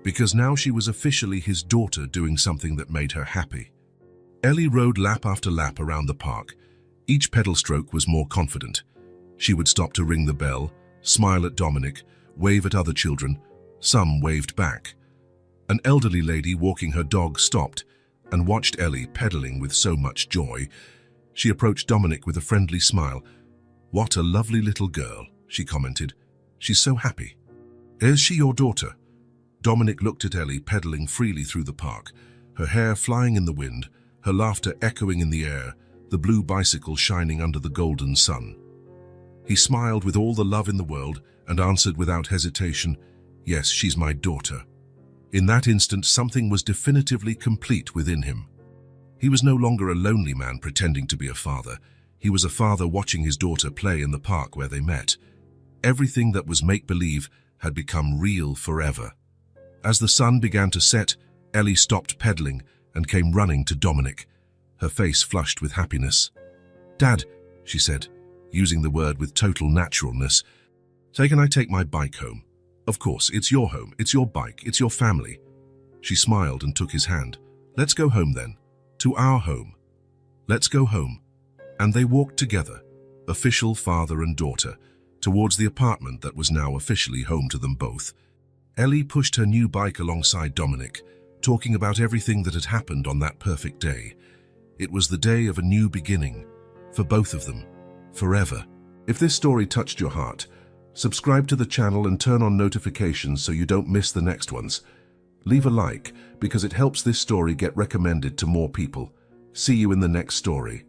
because now she was officially his daughter doing something that made her happy. Ellie rode lap after lap around the park. Each pedal stroke was more confident. She would stop to ring the bell, smile at Dominic, wave at other children. Some waved back. An elderly lady walking her dog stopped and watched Ellie pedaling with so much joy. She approached Dominic with a friendly smile. "What a lovely little girl," she commented. "She's so happy." "Is she your daughter?" Dominic looked at Ellie pedaling freely through the park, her hair flying in the wind, her laughter echoing in the air, the blue bicycle shining under the golden sun. He smiled with all the love in the world and answered without hesitation, "Yes, she's my daughter." In that instant, something was definitively complete within him. He was no longer a lonely man pretending to be a father. He was a father watching his daughter play in the park where they met. Everything that was make-believe had become real forever. As the sun began to set, Ellie stopped pedaling and came running to Dominic, her face flushed with happiness. "Dad," she said, using the word with total naturalness, "can I take my bike home?" "Of course, it's your home, it's your bike, it's your family." She smiled and took his hand. "Let's go home then. To our home. Let's go home." And they walked together, official father and daughter, towards the apartment that was now officially home to them both. Ellie pushed her new bike alongside Dominic, talking about everything that had happened on that perfect day. It was the day of a new beginning, for both of them, forever. If this story touched your heart, subscribe to the channel and turn on notifications so you don't miss the next ones. Leave a like, because it helps this story get recommended to more people. See you in the next story.